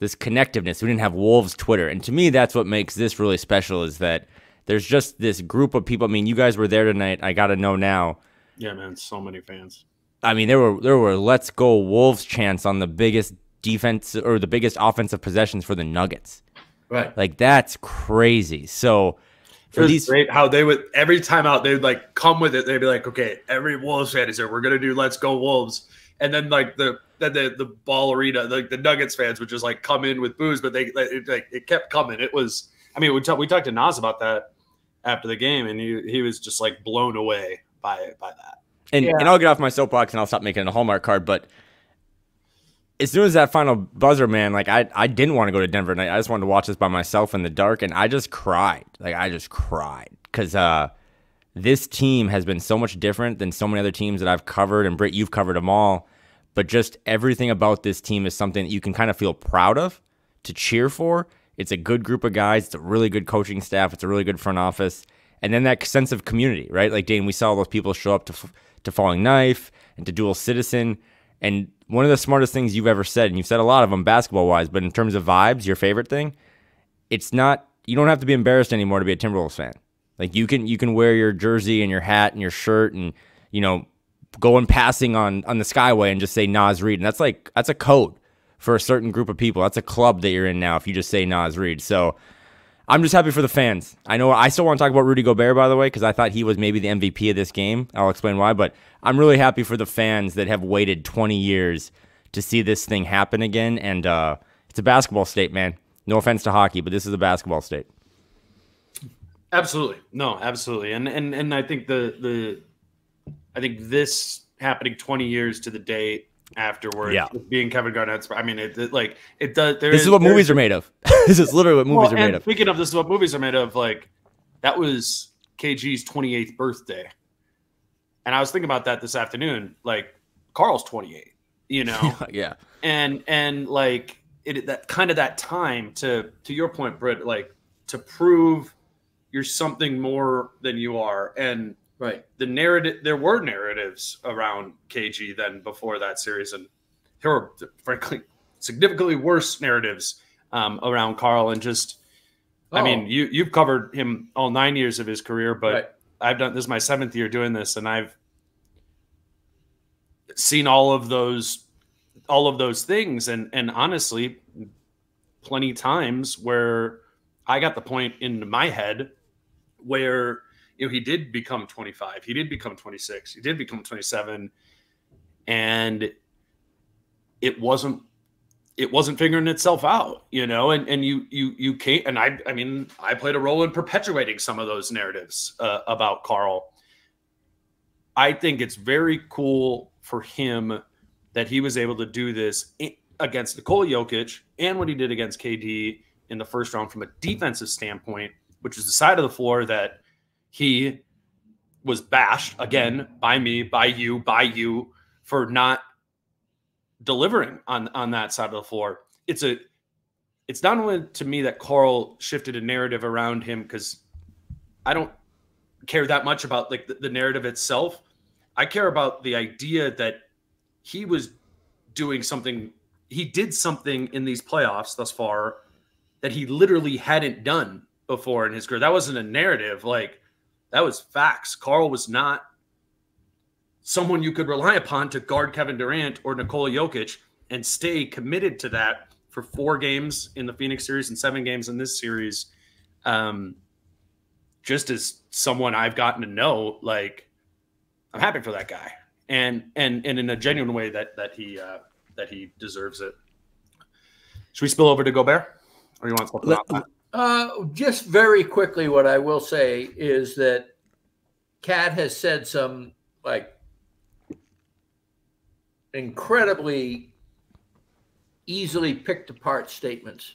this connectiveness. We didn't have Wolves Twitter. And to me, that's what makes this really special is that there's just this group of people. I mean, you guys were there tonight. I got to know now. Yeah, man, so many fans. I mean, there were let's go Wolves chants on the biggest defense or the biggest offensive possessions for the Nuggets. Right. Like that's crazy. So for these great how they would every time out they would like come with it. They'd be like, okay, every Wolves fan is there. We're gonna do let's go Wolves. And then like the ball arena, like the Nuggets fans would just like come in with booze, but it kept coming. It was, I mean, we talked to Naz about that after the game, and he was just like blown away by that. And I'll get off my soapbox and I'll stop making it a Hallmark card. But as soon as that final buzzer, man, like I didn't want to go to Denver tonight. I just wanted to watch this by myself in the dark, and I just cried. Like I just cried because this team has been so much different than so many other teams that I've covered, and Britt, you've covered them all. But just everything about this team is something that you can kind of feel proud of, to cheer for. It's a good group of guys. It's a really good coaching staff. It's a really good front office. And then that sense of community, right? Like, Dane, we saw those people show up to Falling Knife and to Dual Citizen. And one of the smartest things you've ever said, and you've said a lot of them basketball-wise, but in terms of vibes, your favorite thing, it's not, you don't have to be embarrassed anymore to be a Timberwolves fan. Like, you can wear your jersey and your hat and your shirt and, go and passing on the Skyway and just say Naz Reid. And that's a code for a certain group of people. That's a club that you're in now if you just say Naz Reid. So I'm just happy for the fans. I know I still want to talk about Rudy Gobert, by the way, because I thought he was maybe the MVP of this game. I'll explain why. But I'm really happy for the fans that have waited 20 years to see this thing happen again. And it's a basketball state, man. No offense to hockey, but this is a basketball state. Absolutely. No, absolutely. And I think I think this happening 20 years to the day afterwards, being Kevin Garnett's, I mean, it does. This is what movies are made of. This is literally what movies are made of. Speaking of this is what movies are made of, like that was KG's 28th birthday. And I was thinking about that this afternoon. Like Carl's 28, Yeah. And like that kind of that time to your point, Britt, like to prove you're something more than you are. And right. There were narratives around KG than before that series, and there were, frankly, significantly worse narratives around Carl. And just, I mean, you've covered him all 9 years of his career, but right. This is my 7th year doing this, and I've seen all of those things, and honestly, plenty times where I got the point in my head where. He did become 25. He did become 26. He did become 27, and it wasn't figuring itself out, And you can't. And I mean, I played a role in perpetuating some of those narratives about Carl. I think it's very cool for him that he was able to do this against Nikola Jokic and what he did against KD in the first round from a defensive standpoint, which is the side of the floor that he was bashed again by me, by you for not delivering on that side of the floor. It's not only to me that Karl shifted a narrative around him, because I don't care that much about like the narrative itself. I care about the idea that he was doing something. He did something in these playoffs thus far that he literally hadn't done before in his career. That wasn't a narrative. Like, that was facts. Karl was not someone you could rely upon to guard Kevin Durant or Nikola Jokic and stay committed to that for 4 games in the Phoenix series and 7 games in this series. Just as someone I've gotten to know, like, I'm happy for that guy, and in a genuine way that he deserves it. Should we spill over to Gobert, or you want to talk about that? Just very quickly, what I will say is that Kat has said some like incredibly easily picked apart statements.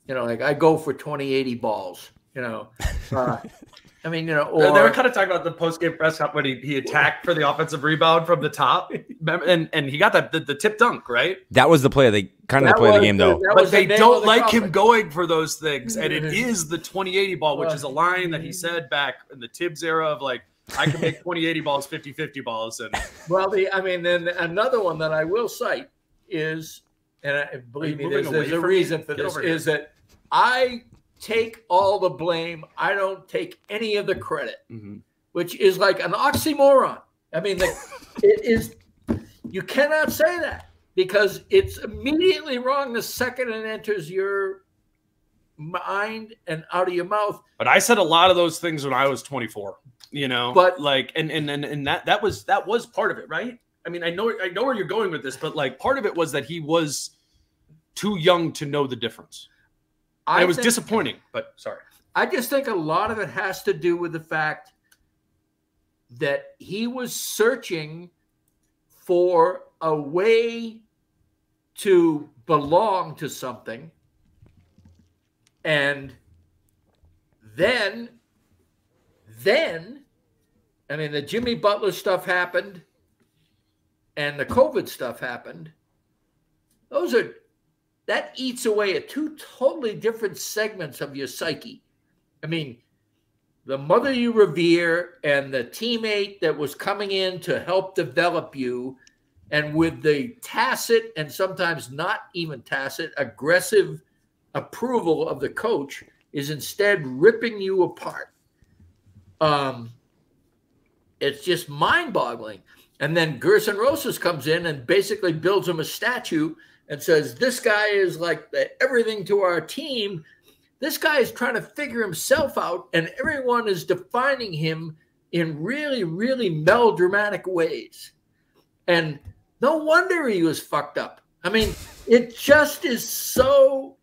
You know, like, I go for 20-80 balls. You know, I mean, you know, or they were kind of talking about the post-game press conference when he attacked for the offensive rebound from the top, and he got the tip dunk, right? That was the play of the game, though. But they don't like him going for those things, and it is the 20-80 ball, which is a line that he said back in the Tibbs era of like, I can make 20-80 balls 50-50 balls. And well, then another one that I will cite is, and believe me, there's a reason for this, is that I take all the blame. I don't take any of the credit, which is like an oxymoron. I mean, it is. You cannot say that, because it's immediately wrong the second it enters your mind and out of your mouth. But I said a lot of those things when I was 24. You know, but like, and that was part of it, right? I mean, I know where you're going with this, but like, part of it was that he was too young to know the difference. It was disappointing, but sorry. I just think a lot of it has to do with the fact that he was searching for a way to belong to something. And then, I mean, the Jimmy Butler stuff happened and the COVID stuff happened. That eats away at 2 totally different segments of your psyche. I mean, the mother you revere and the teammate that was coming in to help develop you, and with the tacit and sometimes not even tacit, aggressive approval of the coach, is instead ripping you apart. It's just mind-boggling. And then Gerson Rosas comes in and basically builds him a statue and says, this guy is like everything to our team. This guy is trying to figure himself out, and everyone is defining him in really, really melodramatic ways. And no wonder he was fucked up. I mean, it just is so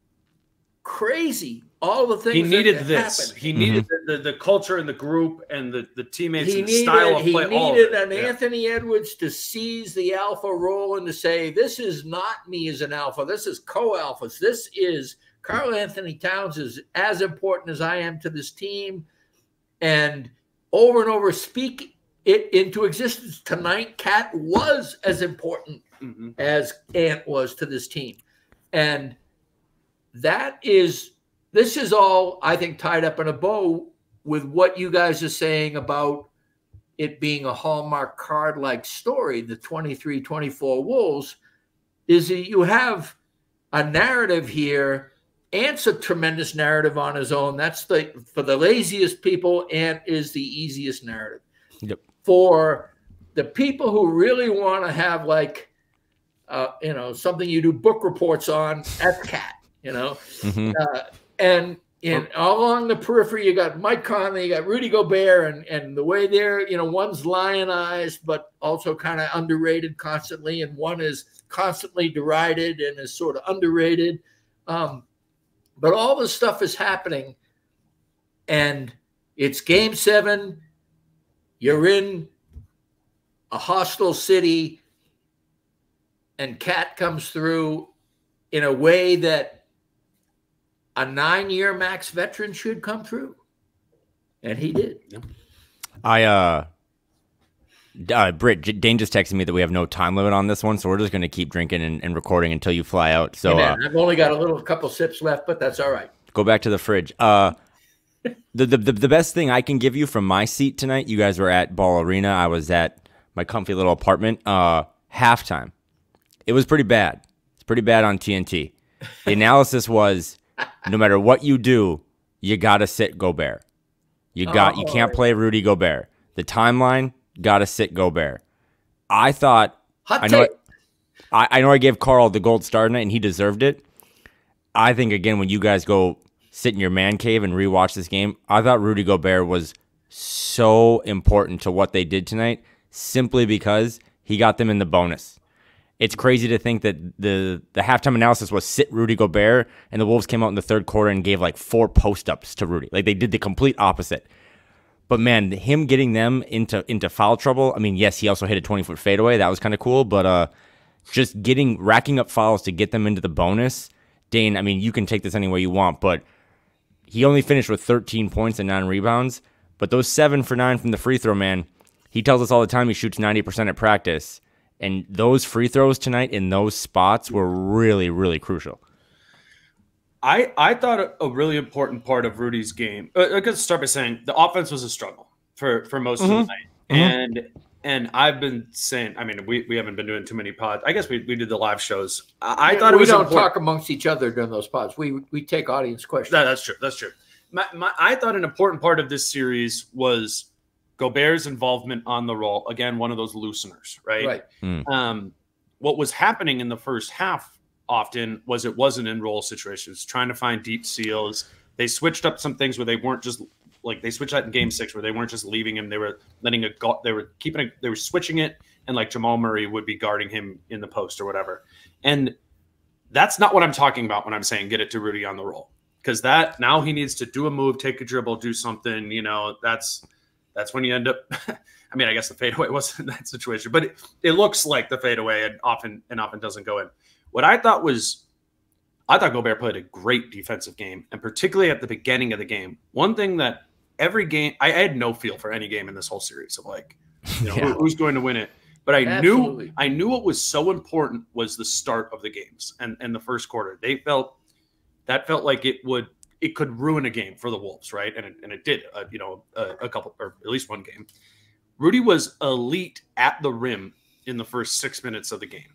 crazy. All the things he needed that this. happened. He needed the culture and the group and the teammates and the style of play. He needed an Anthony Edwards to seize the alpha role and to say, this is not me as an alpha. This is co-alphas. This is Karl Anthony Towns is as important as I am to this team. And over speak it into existence. Tonight, Kat was as important as Ant was to this team. And this is all, I think, tied up in a bow with what you guys are saying about it being a Hallmark card-like story, the 23-24 Wolves, is that you have a narrative here. Ant's a tremendous narrative on his own. That's for the laziest people, Ant is the easiest narrative. Yep. For the people who really want to have like, something you do book reports on, that's Cat, and all along the periphery, you got Mike Conley, you got Rudy Gobert, and the way they're, one's lionized, but also kind of underrated constantly, and one is constantly derided and is sort of underrated. But all this stuff is happening, and it's Game 7. You're in a hostile city and Cat comes through in a way that a 9-year max veteran should come through. And he did. Britt, Dane just texted me that we have no time limit on this one, so we're just going to keep drinking and recording until you fly out. So I've only got a couple sips left, but that's all right. Go back to the fridge. The best thing I can give you from my seat tonight, you guys were at Ball Arena. I was at my comfy little apartment. Halftime. It was pretty bad. It's pretty bad on TNT. The analysis was, no matter what you do, you got to sit Gobert. You can't play Rudy Gobert. The timeline, got to sit Gobert. I thought, I know I gave Carl the gold star tonight, and he deserved it. I think, again, when you guys go sit in your man cave and rewatch this game, I thought Rudy Gobert was so important to what they did tonight simply because he got them in the bonus. It's crazy to think that the halftime analysis was sit Rudy Gobert, and the Wolves came out in the third quarter and gave like 4 post-ups to Rudy. Like, they did the complete opposite. But, man, him getting them into foul trouble, I mean, yes, he also hit a 20-foot fadeaway. That was kind of cool. But just racking up fouls to get them into the bonus, Dane, I mean, you can take this any way you want, but he only finished with 13 points and 9 rebounds. But those 7 for 9 from the free throw, man, he tells us all the time he shoots 90% at practice. And those free throws tonight in those spots were really, really crucial. I thought a really important part of Rudy's game. I could start by saying the offense was a struggle for most of the night, and I've been saying. I mean, we haven't been doing too many pods. I guess we did the live shows. I thought it was. We don't talk amongst each other during those pods. We take audience questions. That's true. That's true. I thought an important part of this series was Gobert's involvement on the roll. Again, one of those looseners, right? What was happening in the first half often was it wasn't in roll situations, trying to find deep seals. They switched up some things where they weren't just like they switched that in game 6 where they weren't just leaving him. They were letting they were switching it. And like Jamal Murray would be guarding him in the post or whatever. And that's not what I'm talking about when I'm saying get it to Rudy on the roll. Because that now he needs to do a move, take a dribble, do something, that's when you end up. I mean, I guess the fadeaway wasn't in that situation, but it looks like the fadeaway and often doesn't go in. What I thought Gobert played a great defensive game, and particularly at the beginning of the game. One thing that every game, I had no feel for any game in this whole series of like, who's going to win it. But I knew what was so important was the start of the games and the first quarter. That felt like it could ruin a game for the Wolves, right? And it did, a couple, or at least one game. Rudy was elite at the rim in the first 6 minutes of the game.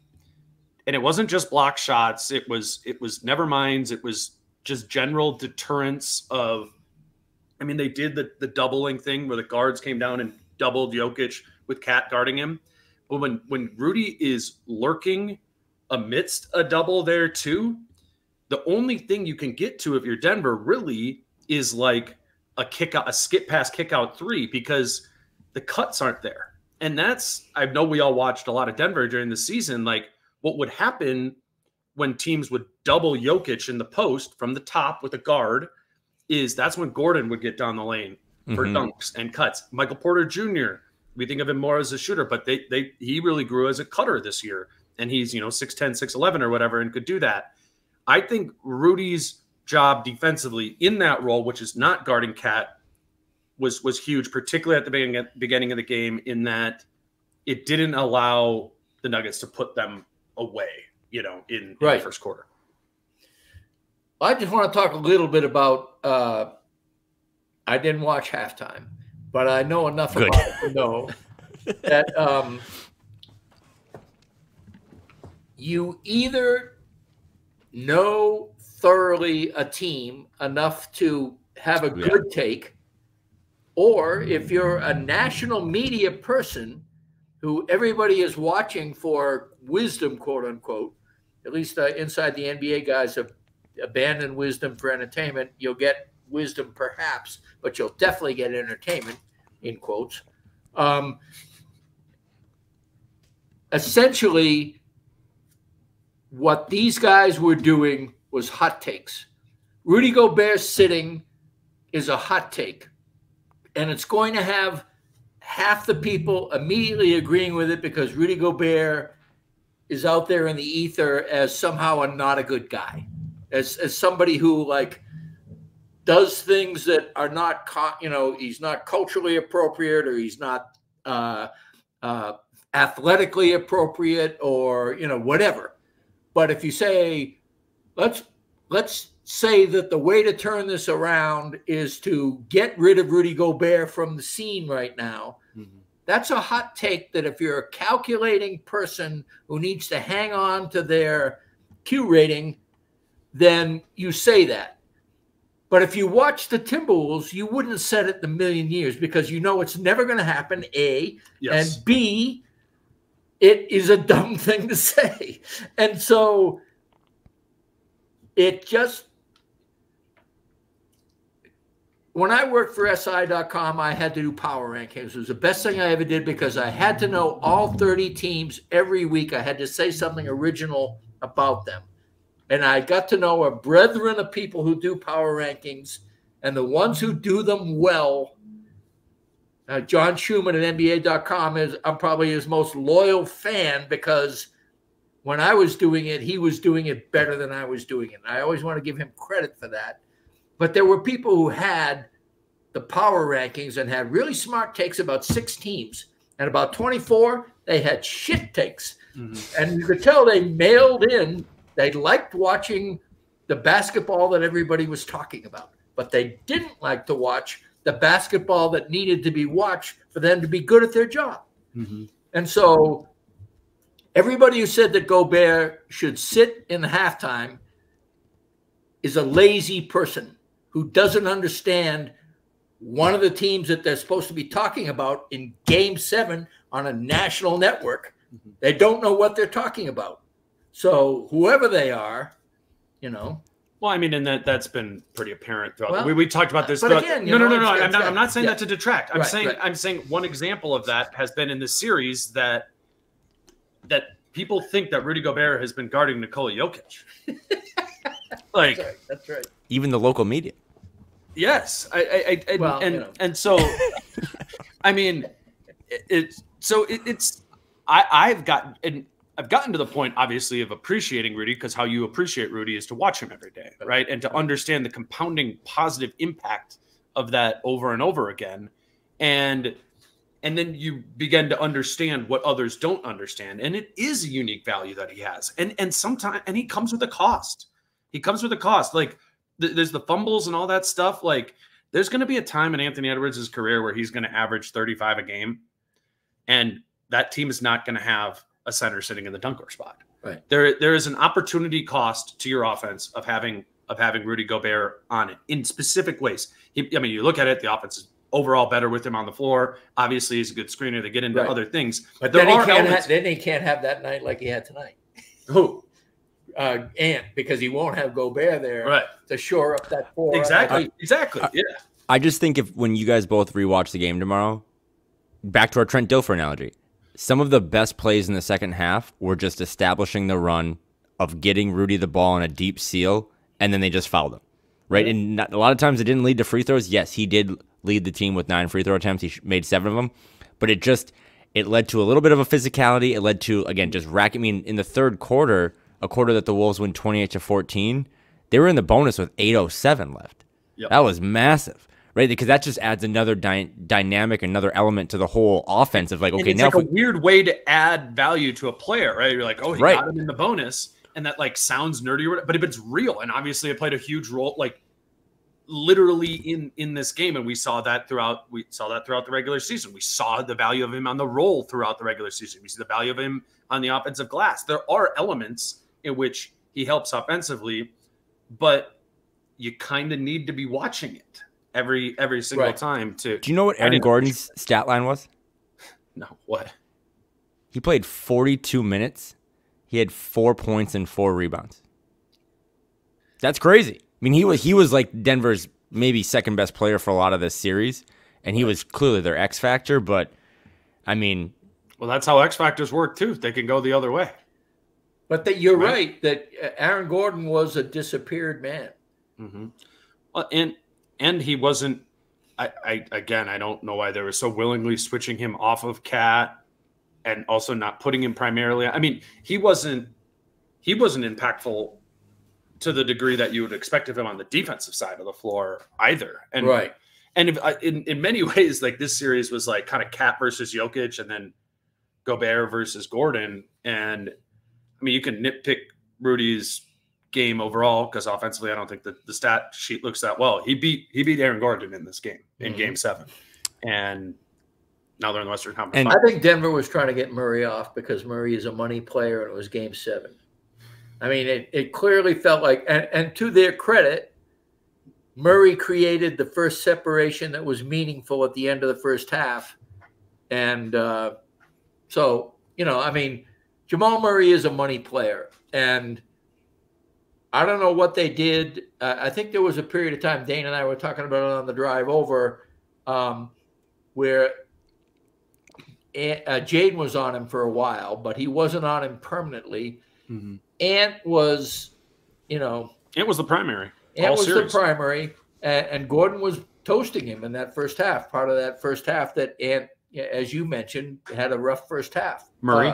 And it wasn't just block shots. It was never minds. It was just general deterrence of, I mean, they did the doubling thing where the guards came down and doubled Jokic with Cat guarding him. But when Rudy is lurking amidst a double there too, the only thing you can get to if you're Denver really is like a skip pass kick out 3 because the cuts aren't there. And I know we all watched a lot of Denver during the season. Like what would happen when teams would double Jokic in the post from the top with a guard is that's when Gordon would get down the lane for dunks and cuts. Michael Porter Jr., we think of him more as a shooter, but he really grew as a cutter this year. And he's, 6'10", 6'11", or whatever, and could do that. I think Rudy's job defensively in that role, which is not guarding Cat, was huge, particularly at the beginning of the game, in that it didn't allow the Nuggets to put them away, in the first quarter. I just want to talk a little bit about I didn't watch halftime, but I know enough about it to know that you either know thoroughly a team enough to have a good take, or if you're a national media person who everybody is watching for wisdom, quote unquote, at least inside the NBA guys have abandoned wisdom for entertainment. You'll get wisdom perhaps, but you'll definitely get entertainment, in quotes. Essentially, what these guys were doing was hot takes. Rudy Gobert sitting is a hot take, and it's going to have half the people immediately agreeing with it because Rudy Gobert is out there in the ether as somehow not a good guy, as somebody who like does things that are not, he's not culturally appropriate, or he's not athletically appropriate, or whatever. But if you say, let's say that the way to turn this around is to get rid of Rudy Gobert from the scene right now, that's a hot take that if you're a calculating person who needs to hang on to their Q rating, then you say that. But if you watch the Timberwolves, you wouldn't have said it in a million years, because it's never going to happen, A. Yes. And B, it is a dumb thing to say. And so it just, when I worked for SI.com, I had to do power rankings. It was the best thing I ever did, because I had to know all 30 teams every week. I had to say something original about them. And I got to know a brethren of people who do power rankings, and the ones who do them well. John Schumann at NBA.com I'm probably his most loyal fan, because when I was doing it, he was doing it better than I was doing it. I always want to give him credit for that. But there were people who had the power rankings and had really smart takes about 6 teams. And about 24, they had shit takes. And you could tell they mailed in. They liked watching the basketball that everybody was talking about. But they didn't like to watch the basketball that needed to be watched for them to be good at their job. And so everybody who said that Gobert should sit in halftime is a lazy person who doesn't understand one of the teams that they're supposed to be talking about in Game 7 on a national network. They don't know what they're talking about. So whoever they are, Well, I mean, and that's been pretty apparent throughout. We talked about this. But again, no. I'm not saying that to detract. I'm saying one example of that has been in this series that people think that Rudy Gobert has been guarding Nikola Jokic. That's right. Even the local media. Yes, and so, I mean, I've gotten to the point, obviously, of appreciating Rudy, because how you appreciate Rudy is to watch him every day, right? And to understand the compounding positive impact of that over and over again, and then you begin to understand what others don't understand, and it is a unique value that he has, and sometimes, and he comes with a cost. He comes with a cost, like. There's the fumbles and all that stuff. Like, there's going to be a time in Anthony Edwards' career where he's going to average 35 a game, and that team is not going to have a center sitting in the dunker spot. Right. There is an opportunity cost to your offense of having Rudy Gobert on it in specific ways. You look at it, the offense is overall better with him on the floor. Obviously, he's a good screener. They get into other things, but then he can't have that night like he had tonight. Who? Ant, because he won't have Gobert there to shore up that floor. Exactly. Yeah. I just think when you guys both rewatch the game tomorrow, back to our Trent Dilfer analogy, some of the best plays in the second half were just establishing the run of getting Rudy the ball in a deep seal, and then they just fouled him. Right? And a lot of times it didn't lead to free throws. Yes, he did lead the team with 9 free throw attempts. He made 7 of them. But it led to a little bit of a physicality. It led to, again, just racking. I mean, in the third quarter, a quarter that the Wolves win 28-14, they were in the bonus with 8:07 left. Yep. That was massive, right? Because that just adds another dynamic, another element to the whole offense of like, okay, it's now like a weird way to add value to a player, right? You're like, oh, he got him in the bonus, and that like sounds nerdy, but if it's real, and obviously it played a huge role, like literally in this game, and we saw that throughout the regular season. We saw the value of him on the roll throughout the regular season. We see the value of him on the offensive glass. There are elements in which he helps offensively, but you kind of need to be watching it every single time to. Do you know what Aaron Gordon's stat line was? No, what? He played 42 minutes. He had 4 points and 4 rebounds. That's crazy. I mean, he was like Denver's maybe second best player for a lot of this series, and he was clearly their X factor. But I mean, well, that's how X factors work too. They can go the other way. But you're right that Aaron Gordon was a disappeared man. Mm-hmm. And he wasn't I don't know why they were so willingly switching him off of Cat and also not putting him primarily. I mean, he wasn't impactful to the degree that you would expect of him on the defensive side of the floor either. And right. And if, in many ways, like this series was like kind of Cat versus Jokic and then Gobert versus Gordon. And I mean, you can nitpick Rudy's game overall because offensively, I don't think that the stat sheet looks that well. He beat Aaron Gordon in this game, in Game 7. And now they're in the Western Conference. And I think Denver was trying to get Murray off because Murray is a money player and it was Game 7. I mean, it clearly felt like, and to their credit, Murray created the first separation that was meaningful at the end of the first half. And so, I mean, Jamal Murray is a money player. And I don't know what they did. I think there was a period of time, Dane and I were talking about it on the drive over, where Jaden was on him for a while, but he wasn't on him permanently. Mm-hmm. Ant was, Ant was the primary. Ant was the primary, and Gordon was toasting him in that first half. Part of that first half that Ant, as you mentioned, had a rough first half. Murray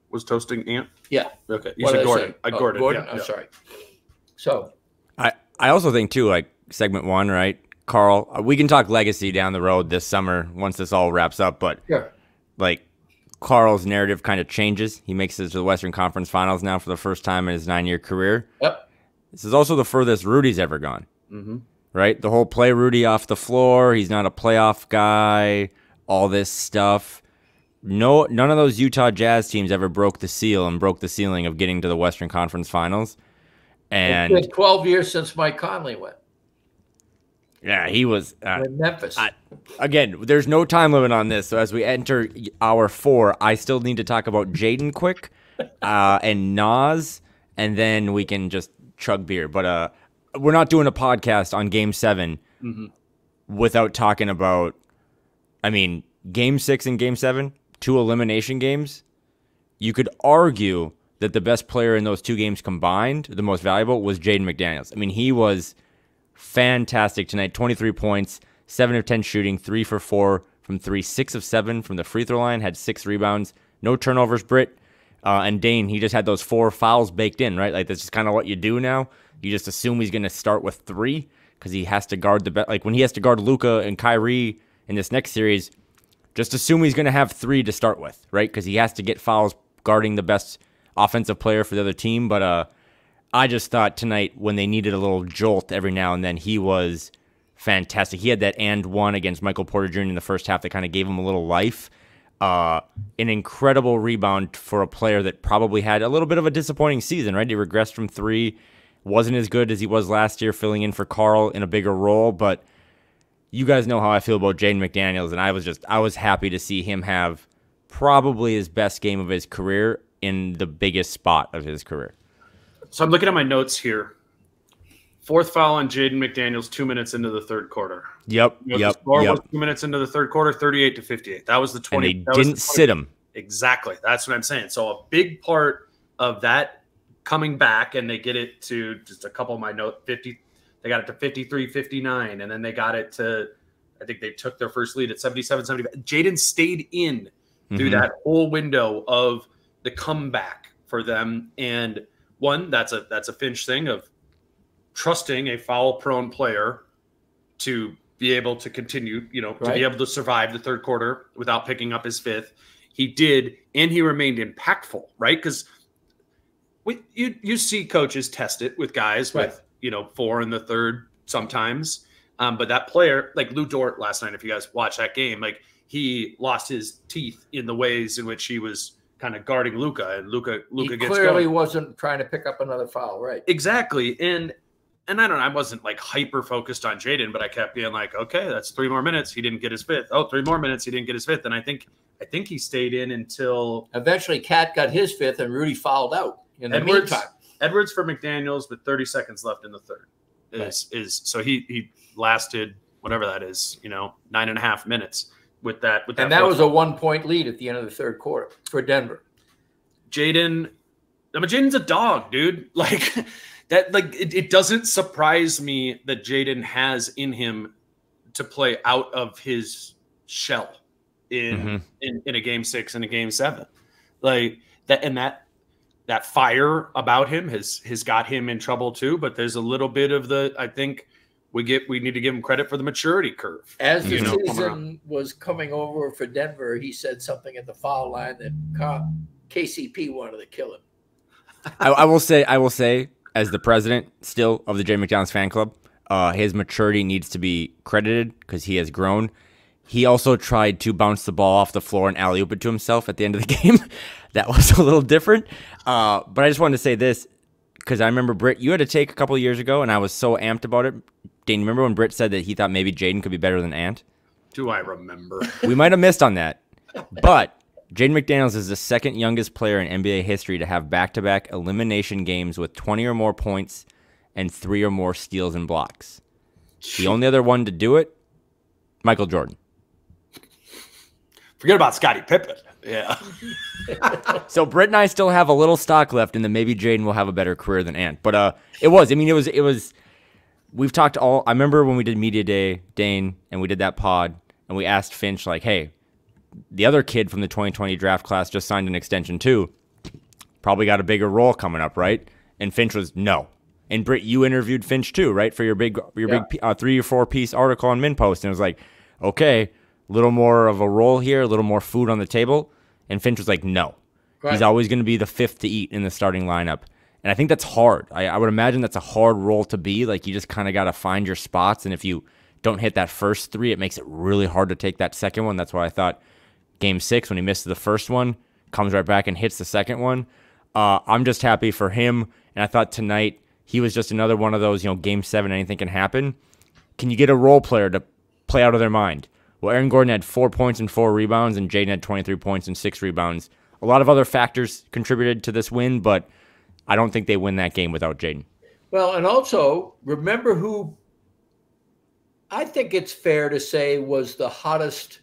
was toasting Ant? Yeah. Okay. You said Gordon. Gordon. Gordon? Yeah. Sorry. So. I also think, too, like segment 1, right? Carl, we can talk legacy down the road this summer once this all wraps up, but like Carl's narrative kind of changes. He makes it to the Western Conference Finals now for the first time in his 9-year career. Yep. This is also the furthest Rudy's ever gone, right? The whole play Rudy off the floor. He's not a playoff guy, all this stuff. No, none of those Utah Jazz teams ever broke the seal and broke the ceiling of getting to the Western Conference Finals. And it's been 12 years since Mike Conley went. Yeah, he was in Memphis. Again, there's no time limit on this. So as we enter hour 4, I still need to talk about Jaden quick and Naz, and then we can just chug beer. But we're not doing a podcast on Game 7 without talking about, Game 6 and Game 7, 2 elimination games. You could argue that the best player in those 2 games combined, the most valuable, was Jaden McDaniels. He was fantastic tonight. 23 points, 7 of 10 shooting, 3 for 4 from 3, 6 of 7 from the free throw line, had 6 rebounds, no turnovers, Britt. And Dane, he just had those 4 fouls baked in, right? Like, that's just kind of what you do now. You just assume he's going to start with 3 because he has to guard like when he has to guard Luka and Kyrie in this next series, just assume he's going to have 3 to start with, right? Because he has to get fouls guarding the best offensive player for the other team. But I just thought tonight when they needed a little jolt every now and then, he was fantastic. He had that and one against Michael Porter Jr. in the first half that kind of gave him a little life. An incredible rebound for a player that probably had a little bit of a disappointing season, right? He regressed from 3, wasn't as good as he was last year, filling in for Carl in a bigger role. But you guys know how I feel about Jaden McDaniels, and I was happy to see him have probably his best game of his career in the biggest spot of his career. So I'm looking at my notes here. 4th foul on Jaden McDaniels 2 minutes into the third quarter. Yep. The score was 2 minutes into the third quarter, 38-58. That was the 20. And they didn't sit him. Exactly. That's what I'm saying. So a big part of that coming back, and they get it to just a couple of my notes, 50. They got it to 53-59, and then they got it to, I think they took their first lead at 77-75. Jaden stayed in through that whole window of the comeback for them. And one, that's a Finch thing of trusting a foul-prone player to be able to continue, to be able to survive the third quarter without picking up his 5th. He did, and he remained impactful, right? Because you see coaches test it with guys with, 4 in the third sometimes. But that player, like Lou Dort last night, if you guys watch that game, like he lost his teeth in the ways in which he was kind of guarding Luka, and Luka gets clearly going. Wasn't trying to pick up another foul, right? Exactly. And I don't know, I wasn't like hyper focused on Jaden, but I kept being like, okay, that's 3 more minutes. He didn't get his 5th. Oh, 3 more minutes. He didn't get his 5th. And I think he stayed in until eventually Cat got his 5th and Rudy fouled out in the meantime. Edwards for McDaniels with 30 seconds left in the third is so he lasted whatever that is, 9.5 minutes with that. And that was a 1-point lead at the end of the third quarter for Denver. Jaden's a dog, dude. Like that, like it doesn't surprise me that Jaden has in him to play out of his shell in a game 6 and a game 7, like that, and that fire about him has got him in trouble too. But there's a little bit of I think we need to give him credit for the maturity curve. As the season was coming over for Denver, he said something at the foul line that KCP wanted to kill him. I will say, as the president still of the Jaden McDaniels fan club, his maturity needs to be credited because he has grown. He also tried to bounce the ball off the floor and alley-oop it to himself at the end of the game. That was a little different. But I just wanted to say this because I remember, Britt, you had a take a couple of years ago, and I was so amped about it. Dane, you remember when Britt said that he thought maybe Jaden could be better than Ant? Do I remember? We might have missed on that. But Jaden McDaniels is the second youngest player in NBA history to have back-to-back elimination games with 20 or more points and 3 or more steals and blocks. The only other one to do it, Michael Jordan. Forget about Scottie Pippen. Yeah. So Britt and I still have a little stock left, and then maybe Jaden will have a better career than Ant. But it was. We've talked I remember when we did Media Day, Dane, and we did that pod, and we asked Finch, like, hey, the other kid from the 2020 draft class just signed an extension too. Probably got a bigger role coming up, right? And Finch was no. And Britt, you interviewed Finch too, right, for your big 3 or 4 piece article on MinPost, and it was like, okay, a little more of a role here, a little more food on the table. And Finch was like, no. Right. He's always going to be the 5th to eat in the starting lineup. And I think that's hard. I would imagine that's a hard role to be. Like, you just kind of got to find your spots. And if you don't hit that first 3, it makes it really hard to take that second one. That's why I thought game 6, when he missed the first one, comes right back and hits the second one. I'm just happy for him. And I thought tonight he was just another one of those, game 7, anything can happen. Can you get a role player to play out of their mind? Well, Aaron Gordon had 4 points and 4 rebounds, and Jaden had 23 points and 6 rebounds. A lot of other factors contributed to this win, but I don't think they win that game without Jaden. Well, and also, remember who I think it's fair to say was the hottest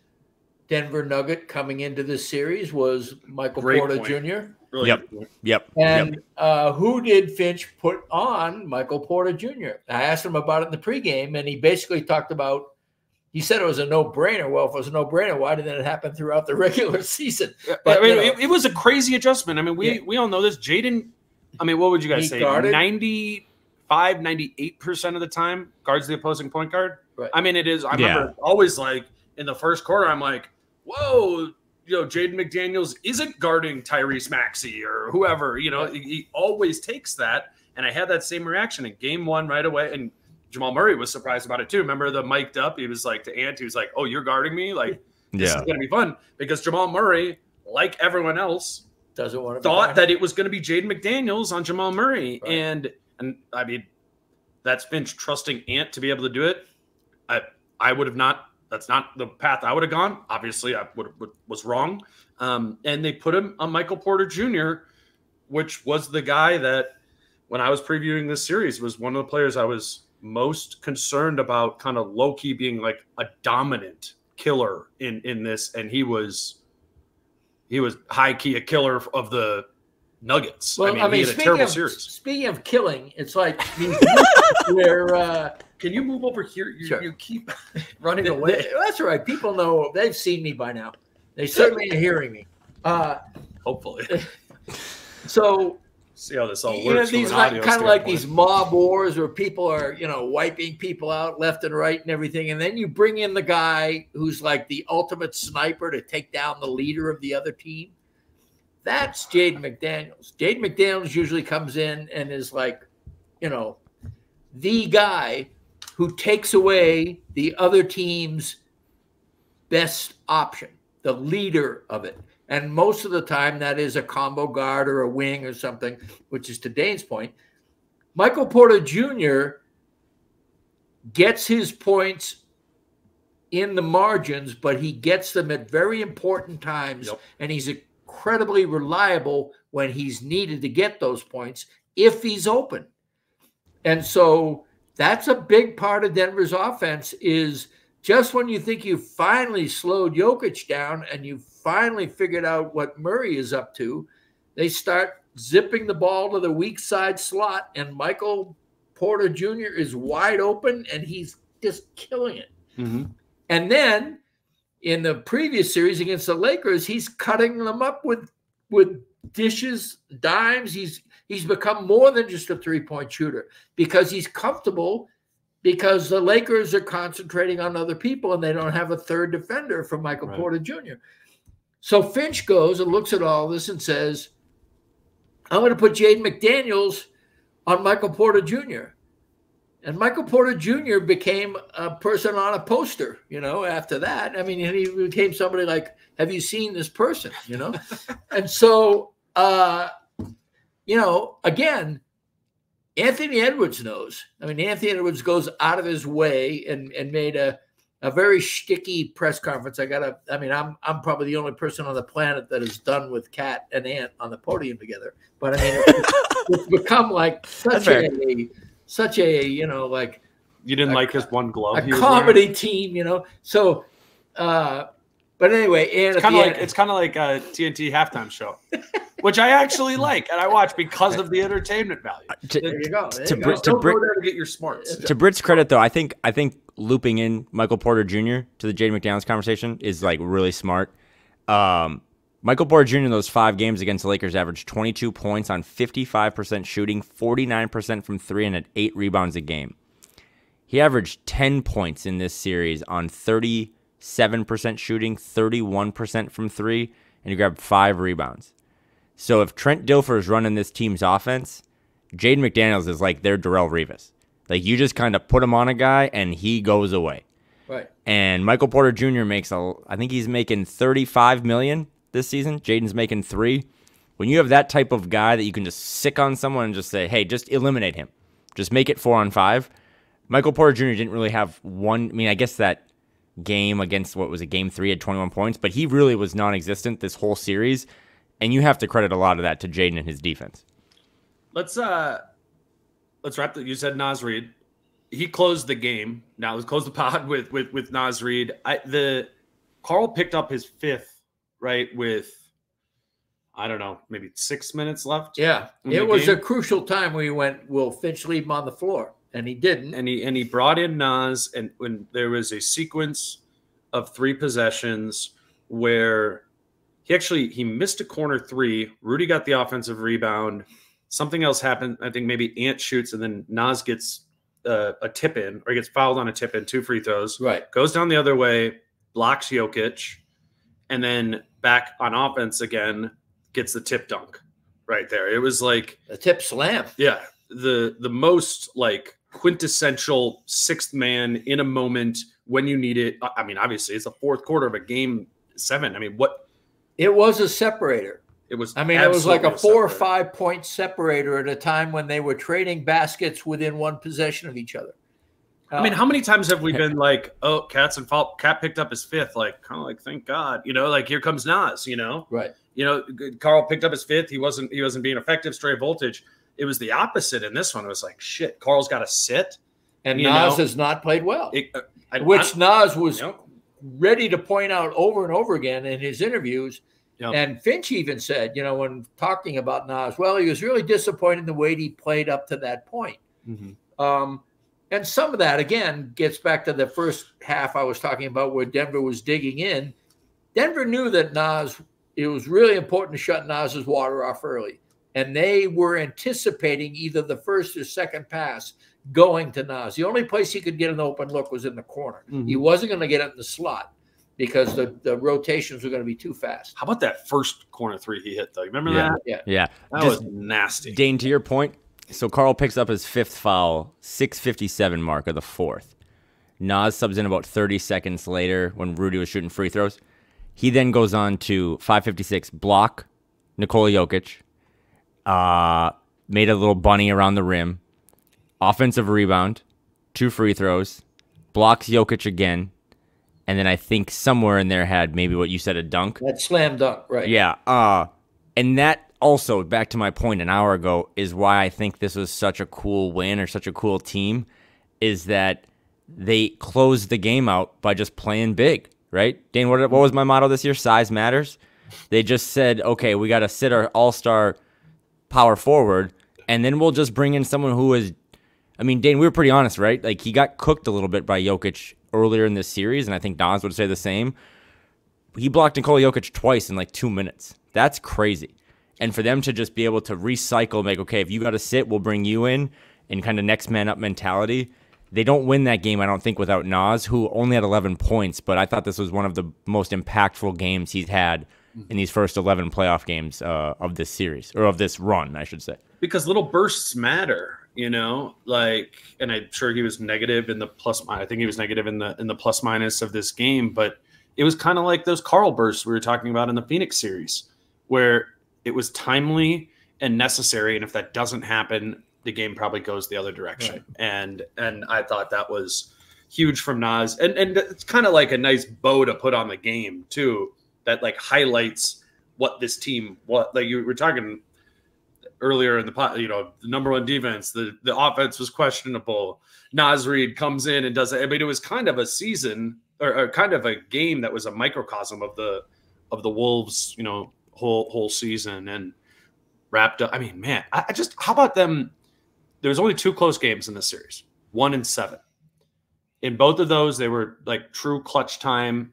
Denver Nugget coming into this series was Michael Porter Jr. Really Yep. And who did Finch put on Michael Porter Jr.? I asked him about it in the pregame, and he basically talked about, he said it was a no-brainer. Well, if it was a no-brainer, why didn't it happen throughout the regular season? But, it was a crazy adjustment. I mean, we all know this. Jaden, I mean, what would you guys say? 95, 98% of the time guards the opposing point guard. Right. I mean, it is. I remember always, like, in the first quarter, I'm like, whoa, Jaden McDaniels isn't guarding Tyrese Maxey or whoever. He always takes that. And I had that same reaction in game 1 right away. And Jamal Murray was surprised about it too. Remember the mic'd up? He was like to Ant, he was like, "Oh, you're guarding me? Like, this is going to be fun." Because Jamal Murray, like everyone else, doesn't want to thought that it was going to be Jaden McDaniels on Jamal Murray. Right. And I mean, that's Finch trusting Ant to be able to do it. I would have not. That's not the path I would have gone. Obviously, I was wrong. And they put him on Michael Porter Jr., which was the guy that, when I was previewing this series, was one of the players I was most concerned about, kind of low-key being like a dominant killer in this. And he was high-key a killer of the Nuggets. Well, I mean, he had a terrible series. Speaking of killing, it's like where can you move over here? You keep running away. That's all right. People know, they've seen me by now. They certainly are hearing me. Hopefully. So see how this all works. These kind of like these mob wars where people are, wiping people out left and right and everything. And then you bring in the guy who's like the ultimate sniper to take down the leader of the other team. That's Jaden McDaniels. Jaden McDaniels usually comes in and is like, the guy who takes away the other team's best option, the leader of it. And most of the time, that is a combo guard or a wing or something, which is to Dane's point. Michael Porter Jr. gets his points in the margins, but he gets them at very important times, and he's incredibly reliable when he's needed to get those points if he's open. And so that's a big part of Denver's offense is just when you think you finally slowed Jokic down and you finally figured out what Murray is up to, they start zipping the ball to the weak side slot, and Michael Porter Jr. is wide open, and he's just killing it. And then in the previous series against the Lakers, he's cutting them up with dishes, dimes. He's become more than just a three-point shooter because he's comfortable, because the Lakers are concentrating on other people and they don't have a third defender for Michael Porter Jr. So Finch goes and looks at all this and says, I'm going to put Jaden McDaniels on Michael Porter Jr. And Michael Porter Jr. became a person on a poster, after that. I mean, he became somebody like, have you seen this person, And so, again, Anthony Edwards knows. I mean, Anthony Edwards goes out of his way and made a very shticky press conference. I'm probably the only person on the planet that is done with Cat and Ant on the podium together. But I mean, it's become like such a like, you didn't like his one glove, a comedy team, So, but anyway, and it's kind of like a TNT halftime show, which I actually like and I watch because of the entertainment value. There you go. Don't go there to get your smarts. To Britt's credit, though, I think looping in Michael Porter Jr. to the Jaden McDaniels conversation is like really smart. Michael Porter Jr. in those 5 games against the Lakers averaged 22 points on 55% shooting, 49% from 3, and had 8 rebounds a game. He averaged 10 points in this series on 37% shooting, 31% from 3, and he grabbed 5 rebounds. So if Trent Dilfer is running this team's offense, Jaden McDaniels is like their Darrelle Revis. Like, you just kind of put him on a guy and he goes away. Right. And Michael Porter Jr. I think he's making $35 million this season. Jaden's making $3 million. When you have that type of guy that you can just sick on someone and just say, hey, just eliminate him. Just make it 4-on-5. Michael Porter Jr. didn't really have one. I mean, I guess that game against Game 3 had 21 points, but he really was non-existent this whole series. And you have to credit a lot of that to Jaden and his defense. Let's wrap that. You said Naz Reid. He closed the game. Now let's close the pod with Naz Reid. Carl picked up his 5th, right, with, I don't know, maybe 6 minutes left. Yeah. It was a crucial time where he went, will Finch leave him on the floor? And he didn't. And he brought in Naz, and when there was a sequence of 3 possessions where he missed a corner 3. Rudy got the offensive rebound. Something else happened. I think maybe Ant shoots, and then Naz gets a tip in, or he gets fouled on a tip in, 2 free throws. Right. Goes down the other way, blocks Jokic, and then back on offense again, gets the tip dunk right there. It was like a tip slam. Yeah. The most like quintessential 6th man in a moment when you need it. I mean, obviously it's the 4th quarter of a game 7. I mean, it was a separator. It was. I mean, it was like a 4 or 5 point separator at a time when they were trading baskets within one possession of each other. I mean, how many times have we been like, oh, Cat picked up his 5th, like kind of like, thank God, like here comes Naz, Right. Carl picked up his 5th. He wasn't being effective, straight voltage. It was the opposite in this one. It was like, shit, Carl's got to sit. And Naz has not played well, which Naz was ready to point out over and over again in his interviews. Yep. And Finch even said, when talking about Naz, well, he was really disappointed in the way he played up to that point. Mm-hmm. And some of that, again, gets back to the first half I was talking about where Denver was digging in. Denver knew that it was really important to shut Naz's water off early. And they were anticipating either the first or second pass going to Naz. The only place he could get an open look was in the corner. Mm-hmm. He wasn't going to get it in the slot because the rotations were going to be too fast. How about that first corner 3 he hit, though? You remember that? Yeah. That was nasty. Dane, to your point, so Carl picks up his 5th foul, 6:57 mark of the 4th. Naz subs in about 30 seconds later when Rudy was shooting free throws. He then goes on to 5:56 block Nikola Jokic, made a little bunny around the rim, offensive rebound, 2 free throws, blocks Jokic again, and then I think somewhere in there had maybe what you said, a dunk. That slam dunk, right. Yeah. And that also, back to my point an hour ago, is why I think this was such a cool win or such a cool team, is that they closed the game out by just playing big, right? Dane, what was my motto this year? Size matters. They just said, okay, we got to sit our all-star power forward, and then we'll just bring in someone who is, I mean, Dane, we were pretty honest, right? Like, he got cooked a little bit by Jokic earlier in this series, and I think Naz would say the same. He blocked Nikola Jokic twice in like 2 minutes. That's crazy. And for them to just be able to recycle, like, okay, if you got to sit, we'll bring you in, and kind of next man up mentality. They don't win that game, I don't think, without Naz, who only had 11 points, but I thought this was one of the most impactful games he's had in these first 11 playoff games of this series, or of this run, I should say. Because little bursts matter, and I'm sure he was negative in the plus. I think he was negative in the plus minus of this game, but it was kind of like those Karl bursts we were talking about in the Phoenix series, where it was timely and necessary, and if that doesn't happen, the game probably goes the other direction. Right. And I thought that was huge from Naz, and it's kind of like a nice bow to put on the game too, that like highlights what this team, like you were talking earlier in the pot, the number one defense, the offense was questionable. Naz Reid comes in and does it. I mean, it was kind of a season or kind of a game that was a microcosm of the Wolves, whole season, and wrapped up. I mean, man, I just, how about them? There was only 2 close games in this series, 1 and 7. In both of those, they were like true clutch time,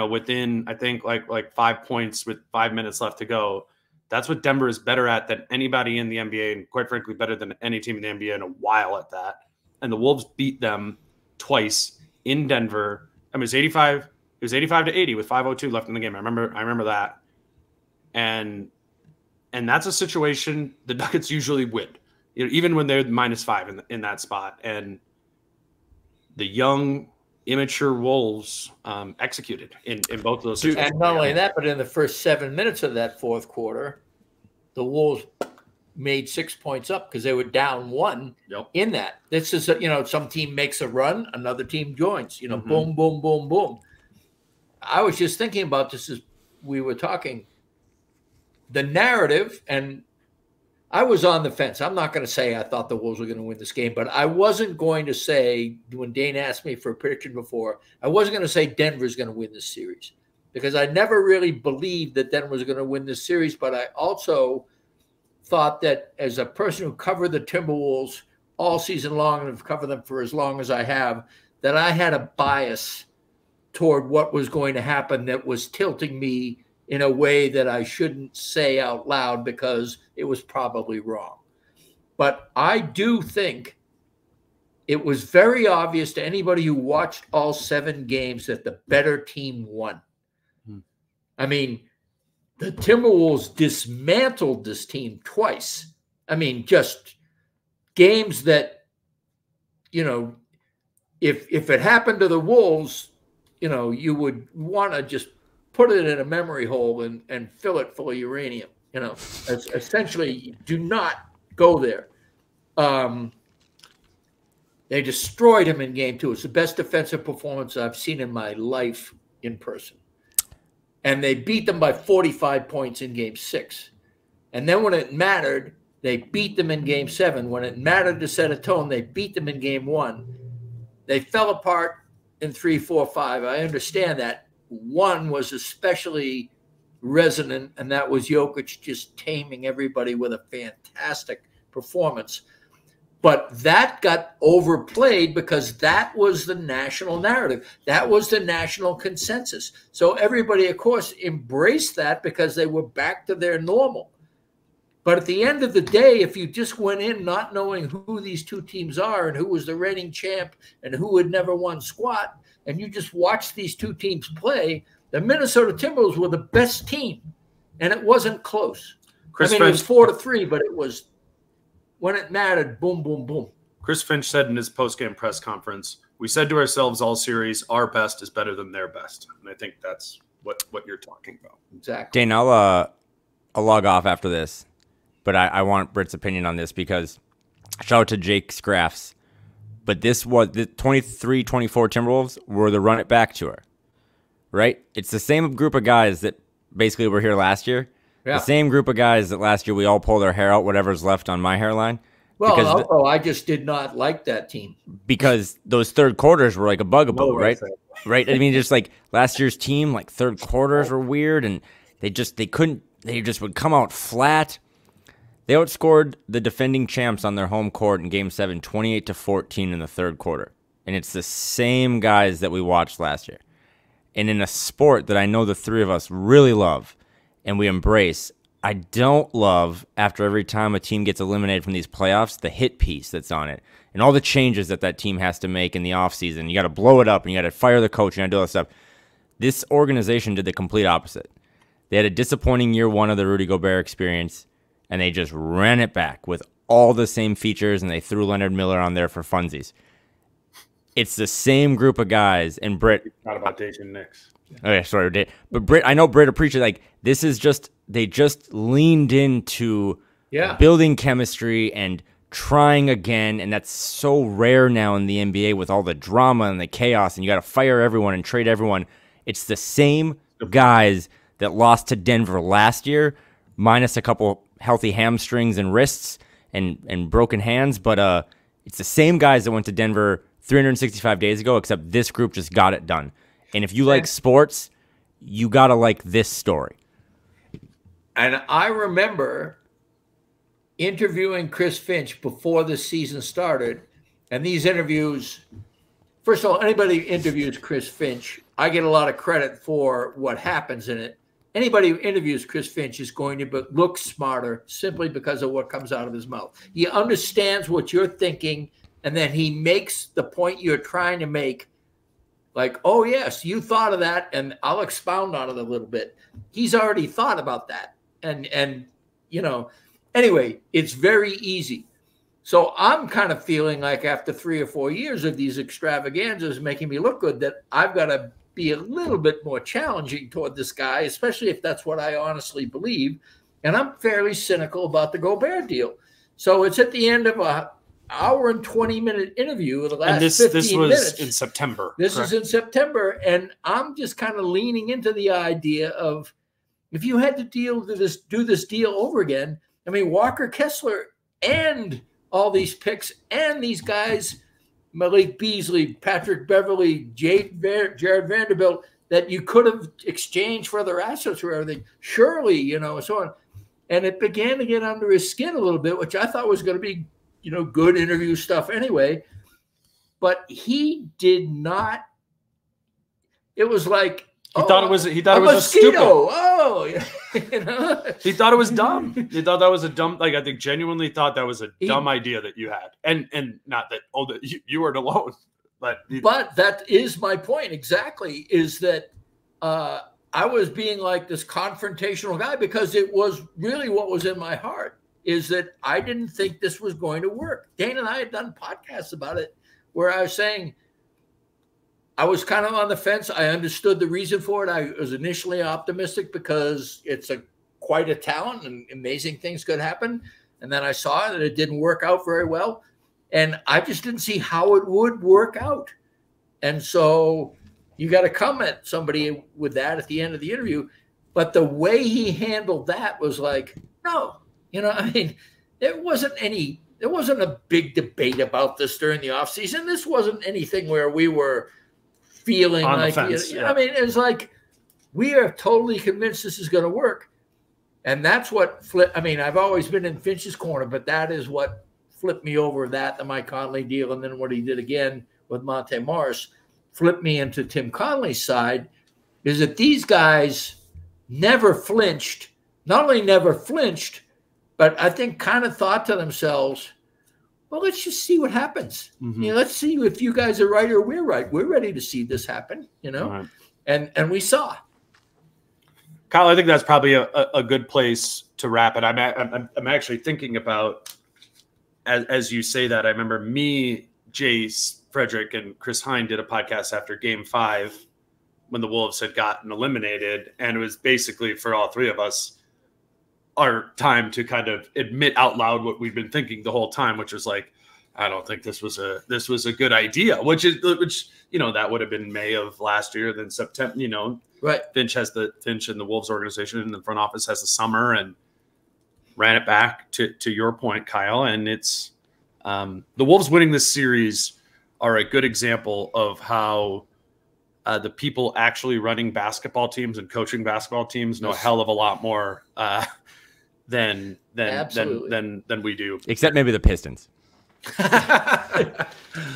within, I think like 5 points with 5 minutes left to go. That's what Denver is better at than anybody in the NBA, and quite frankly, better than any team in the NBA in a while at that. And the Wolves beat them twice in Denver. I mean, it was 85 to 80 with 5:02 left in the game. I remember that. And that's a situation the Nuggets usually win, even when they're -5 in that spot. And the young, immature Wolves executed in both of those situations. And not only that, but in the first 7 minutes of that fourth quarter, the Wolves made 6 points up because they were down 1 in that. This is, some team makes a run, another team joins, boom, boom, boom, boom. I was just thinking about this as we were talking. The narrative, and I was on the fence. I'm not going to say I thought the Wolves were going to win this game, but I wasn't going to say, when Dane asked me for a prediction before, I wasn't going to say Denver's going to win this series, because I never really believed that Denver was going to win this series. But I also thought that, as a person who covered the Timberwolves all season long and have covered them for as long as I have, that I had a bias toward what was going to happen that was tilting me in a way that I shouldn't say out loud, because it was probably wrong. But I do think it was very obvious to anybody who watched all 7 games that the better team won. I mean, the Timberwolves dismantled this team twice. I mean, just games that, if it happened to the Wolves, you would want to just put it in a memory hole and fill it full of uranium. Essentially, do not go there. They destroyed him in game 2. It's the best defensive performance I've seen in my life in person. And they beat them by 45 points in game 6. And then when it mattered, they beat them in game 7. When it mattered to set a tone, they beat them in game 1. They fell apart in 3, 4, 5. I understand that. 1 was especially resonant, and that was Jokic just taming everybody with a fantastic performance. But that got overplayed because that was the national narrative. That was the national consensus. So everybody, of course, embraced that because they were back to their normal. But at the end of the day, if you just went in not knowing who these 2 teams are and who was the reigning champ and who had never won squat, and you just watched these 2 teams play, the Minnesota Timberwolves were the best team, and it wasn't close. It was 4-3, but it was, when it mattered, boom, boom, boom. Chris Finch said in his post-game press conference, "We said to ourselves all series, our best is better than their best." And I think that's what you're talking about. Exactly. Dane, I'll log off after this, but I want Britt's opinion on this, because shout out to Jake Scraffs. But this was the 23-24 Timberwolves were the run it back tour, right? It's the same group of guys that basically were here last year. Yeah. The same group of guys that last year we all pulled our hair out, whatever's left on my hairline. Well, also, I just did not like that team. Because those third quarters were like a bugaboo, right? Right? I mean, just like last year's team, like third quarters were weird, and they just would come out flat. They outscored the defending champs on their home court in Game 7, 28-14 in the third quarter. and it's the same guys that we watched last year. And in a sport that I know the three of us really love and we embrace, I don't love, after every time a team gets eliminated from these playoffs, the hit piece that's on it and all the changes that team has to make in the offseason. You got to blow it up and you got to fire the coach and you got to do all that stuff. This organization did the complete opposite. They had a disappointing year one of the Rudy Gobert experience, and they just ran it back with all the same features, and they threw Leonard Miller on there for funsies. It's the same group of guys, and Britt. Not about Dayton Knicks. Okay, sorry, but Britt, I know Britt appreciates, like, this is just, they just leaned into building chemistry and trying again, and that's so rare now in the NBA with all the drama and the chaos, and you got to fire everyone and trade everyone. It's the same guys that lost to Denver last year, minus a couple healthy hamstrings and wrists and broken hands, but it's the same guys that went to Denver 365 days ago, except this group just got it done. And if you like sports, you got to like this story. And I remember interviewing Chris Finch before the season started, and these interviews, first of all, anybody who interviews Chris Finch, I get a lot of credit for what happens in it. Anybody who interviews Chris Finch is going to look smarter simply because of what comes out of his mouth. He understands what you're thinking, and then he makes the point you're trying to make. Like, oh, yes, you thought of that, and I'll expound on it a little bit. He's already thought about that. And you know, anyway, it's very easy. So I'm kind of feeling like after 3 or 4 years of these extravaganzas making me look good, that I've got to be a little bit more challenging toward this guy, especially if that's what I honestly believe. And I'm fairly cynical about the Gobert deal. So it's at the end of a hour and 20-minute interview with the last 15 minutes. This was in September. This is in September, and I'm just kind of leaning into the idea of, if you had to do this deal over again, I mean, Walker Kessler and all these picks and these guys, Malik Beasley, Patrick Beverly, Jared Vanderbilt, that you could have exchanged for other assets or everything, surely, you know, and so on. And it began to get under his skin a little bit, which I thought was going to be, you know, good interview stuff anyway. But he did not. It was like, he thought it was a stupid. Oh, you know? He thought it was dumb. He thought that was a dumb, like, I think genuinely thought that was a dumb idea that you had. And not that, you weren't alone. But that is my point exactly, is that I was being like this confrontational guy because it was really what was in my heart, is that I didn't think this was going to work. Dane and I had done podcasts about it where I was saying, I was kind of on the fence. I understood the reason for it. I was initially optimistic because it's quite a talent and amazing things could happen. And then I saw that it didn't work out very well. And I just didn't see how it would work out. And so you got to come at somebody with that at the end of the interview. But the way he handled that was like, no, you know, I mean, there wasn't a big debate about this during the offseason. This wasn't anything where we were feeling on like, the fence, I mean, it's like, we are totally convinced this is going to work. And that's what flipped. I mean, I've always been in Finch's corner, but that is what flipped me over, the Mike Conley deal. And then what he did again with Monte Morris flipped me into Tim Conley's side, is that these guys never flinched, not only never flinched, but I think kind of thought to themselves, well, let's just see what happens. Mm-hmm. You know, let's see if you guys are right or we're right. We're ready to see this happen, you know, right. And we saw. Kyle, I think that's probably a good place to wrap it. I'm actually thinking about, as you say that, I remember me, Jace, Frederick, and Chris Hine did a podcast after Game 5 when the Wolves had gotten eliminated, and it was basically for all three of us our time to kind of admit out loud what we've been thinking the whole time, which was like, I don't think this was a good idea, which you know, that would have been May of last year, then September, you know, right. Finch and the Wolves organization and the front office has the summer and ran it back to your point, Kyle. And it's the Wolves winning this series are a good example of how the people actually running basketball teams and coaching basketball teams know a hell of a lot more than we do. Except maybe the Pistons.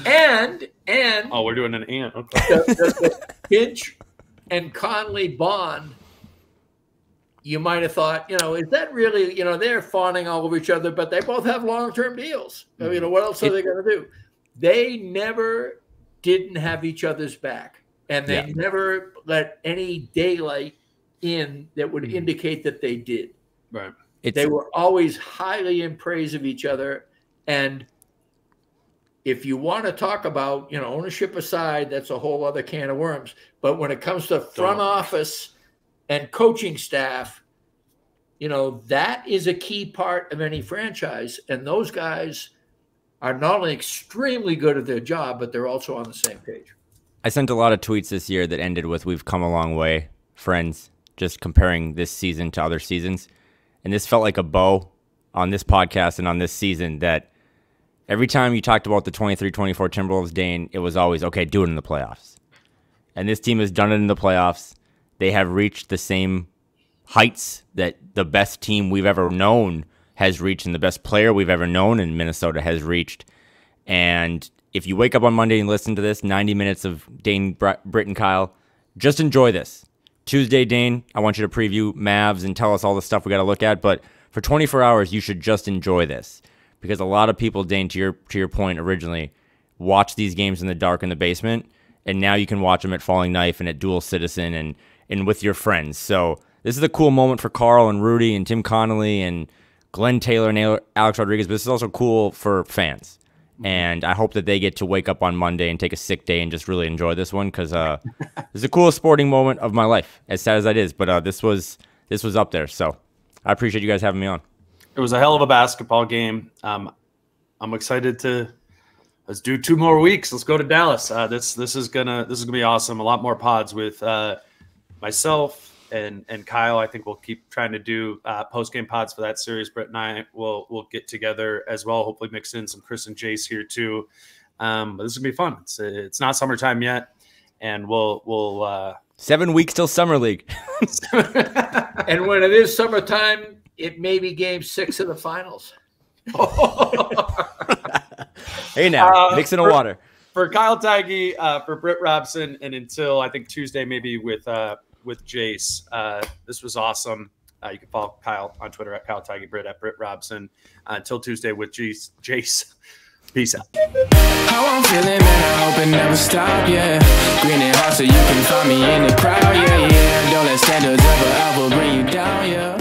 and oh, we're doing an and. Okay. the Finch and Conley bond, you might have thought, is that really, they're fawning all over each other, but they both have long-term deals. Mm-hmm. What else are they going to do? They never didn't have each other's back, and they never let any daylight in that would indicate that they did. Right. They were always highly in praise of each other. And if you want to talk about, ownership aside, that's a whole other can of worms. But when it comes to front office and coaching staff, that is a key part of any franchise. And those guys are not only extremely good at their job, but they're also on the same page. I sent a lot of tweets this year that ended with, "We've come a long way, friends," just comparing this season to other seasons. And this felt like a bow on this podcast and on this season, that every time you talked about the 23-24 Timberwolves, Dane, it was always, okay, do it in the playoffs. And this team has done it in the playoffs. They have reached the same heights that the best team we've ever known has reached and the best player we've ever known in Minnesota has reached. And if you wake up on Monday and listen to this, 90 minutes of Dane, Britt, and Kyle, just enjoy this. Tuesday, Dane, I want you to preview Mavs and tell us all the stuff we got to look at. But for 24 hours, you should just enjoy this. Because a lot of people, Dane, to your point originally, watch these games in the dark in the basement, and now you can watch them at Falling Knife and at Dual Citizen and with your friends. So this is a cool moment for Carl and Rudy and Tim Connolly and Glenn Taylor and Alex Rodriguez, but this is also cool for fans. And I hope that they get to wake up on Monday and take a sick day and just really enjoy this one, because this is the coolest sporting moment of my life, as sad as that is. But this was up there. So I appreciate you guys having me on. It was a hell of a basketball game. I'm excited let's do 2 more weeks. Let's go to Dallas. This is gonna be awesome. A lot more pods with myself and Kyle. I think we'll keep trying to do post-game pods for that series. Brett and I will get together as well. Hopefully mix in some Chris and Jace here too. But this is gonna be fun. It's not summertime yet, and we'll 7 weeks till summer league. And when it is summertime, it may be game 6 of the finals. Hey now, mixing the water. For Kyle Tighe, for Britt Robson, and until I think Tuesday maybe with Jace. This was awesome. You can follow Kyle on Twitter at Kyle Tighe, Britt at Britt Robson. Until Tuesday with Jace. Peace out. How I'm feeling, man, I hope it never stop, yeah. Green and hot so you can find me in the crowd, yeah. Don't let standards ever bring you down, yeah.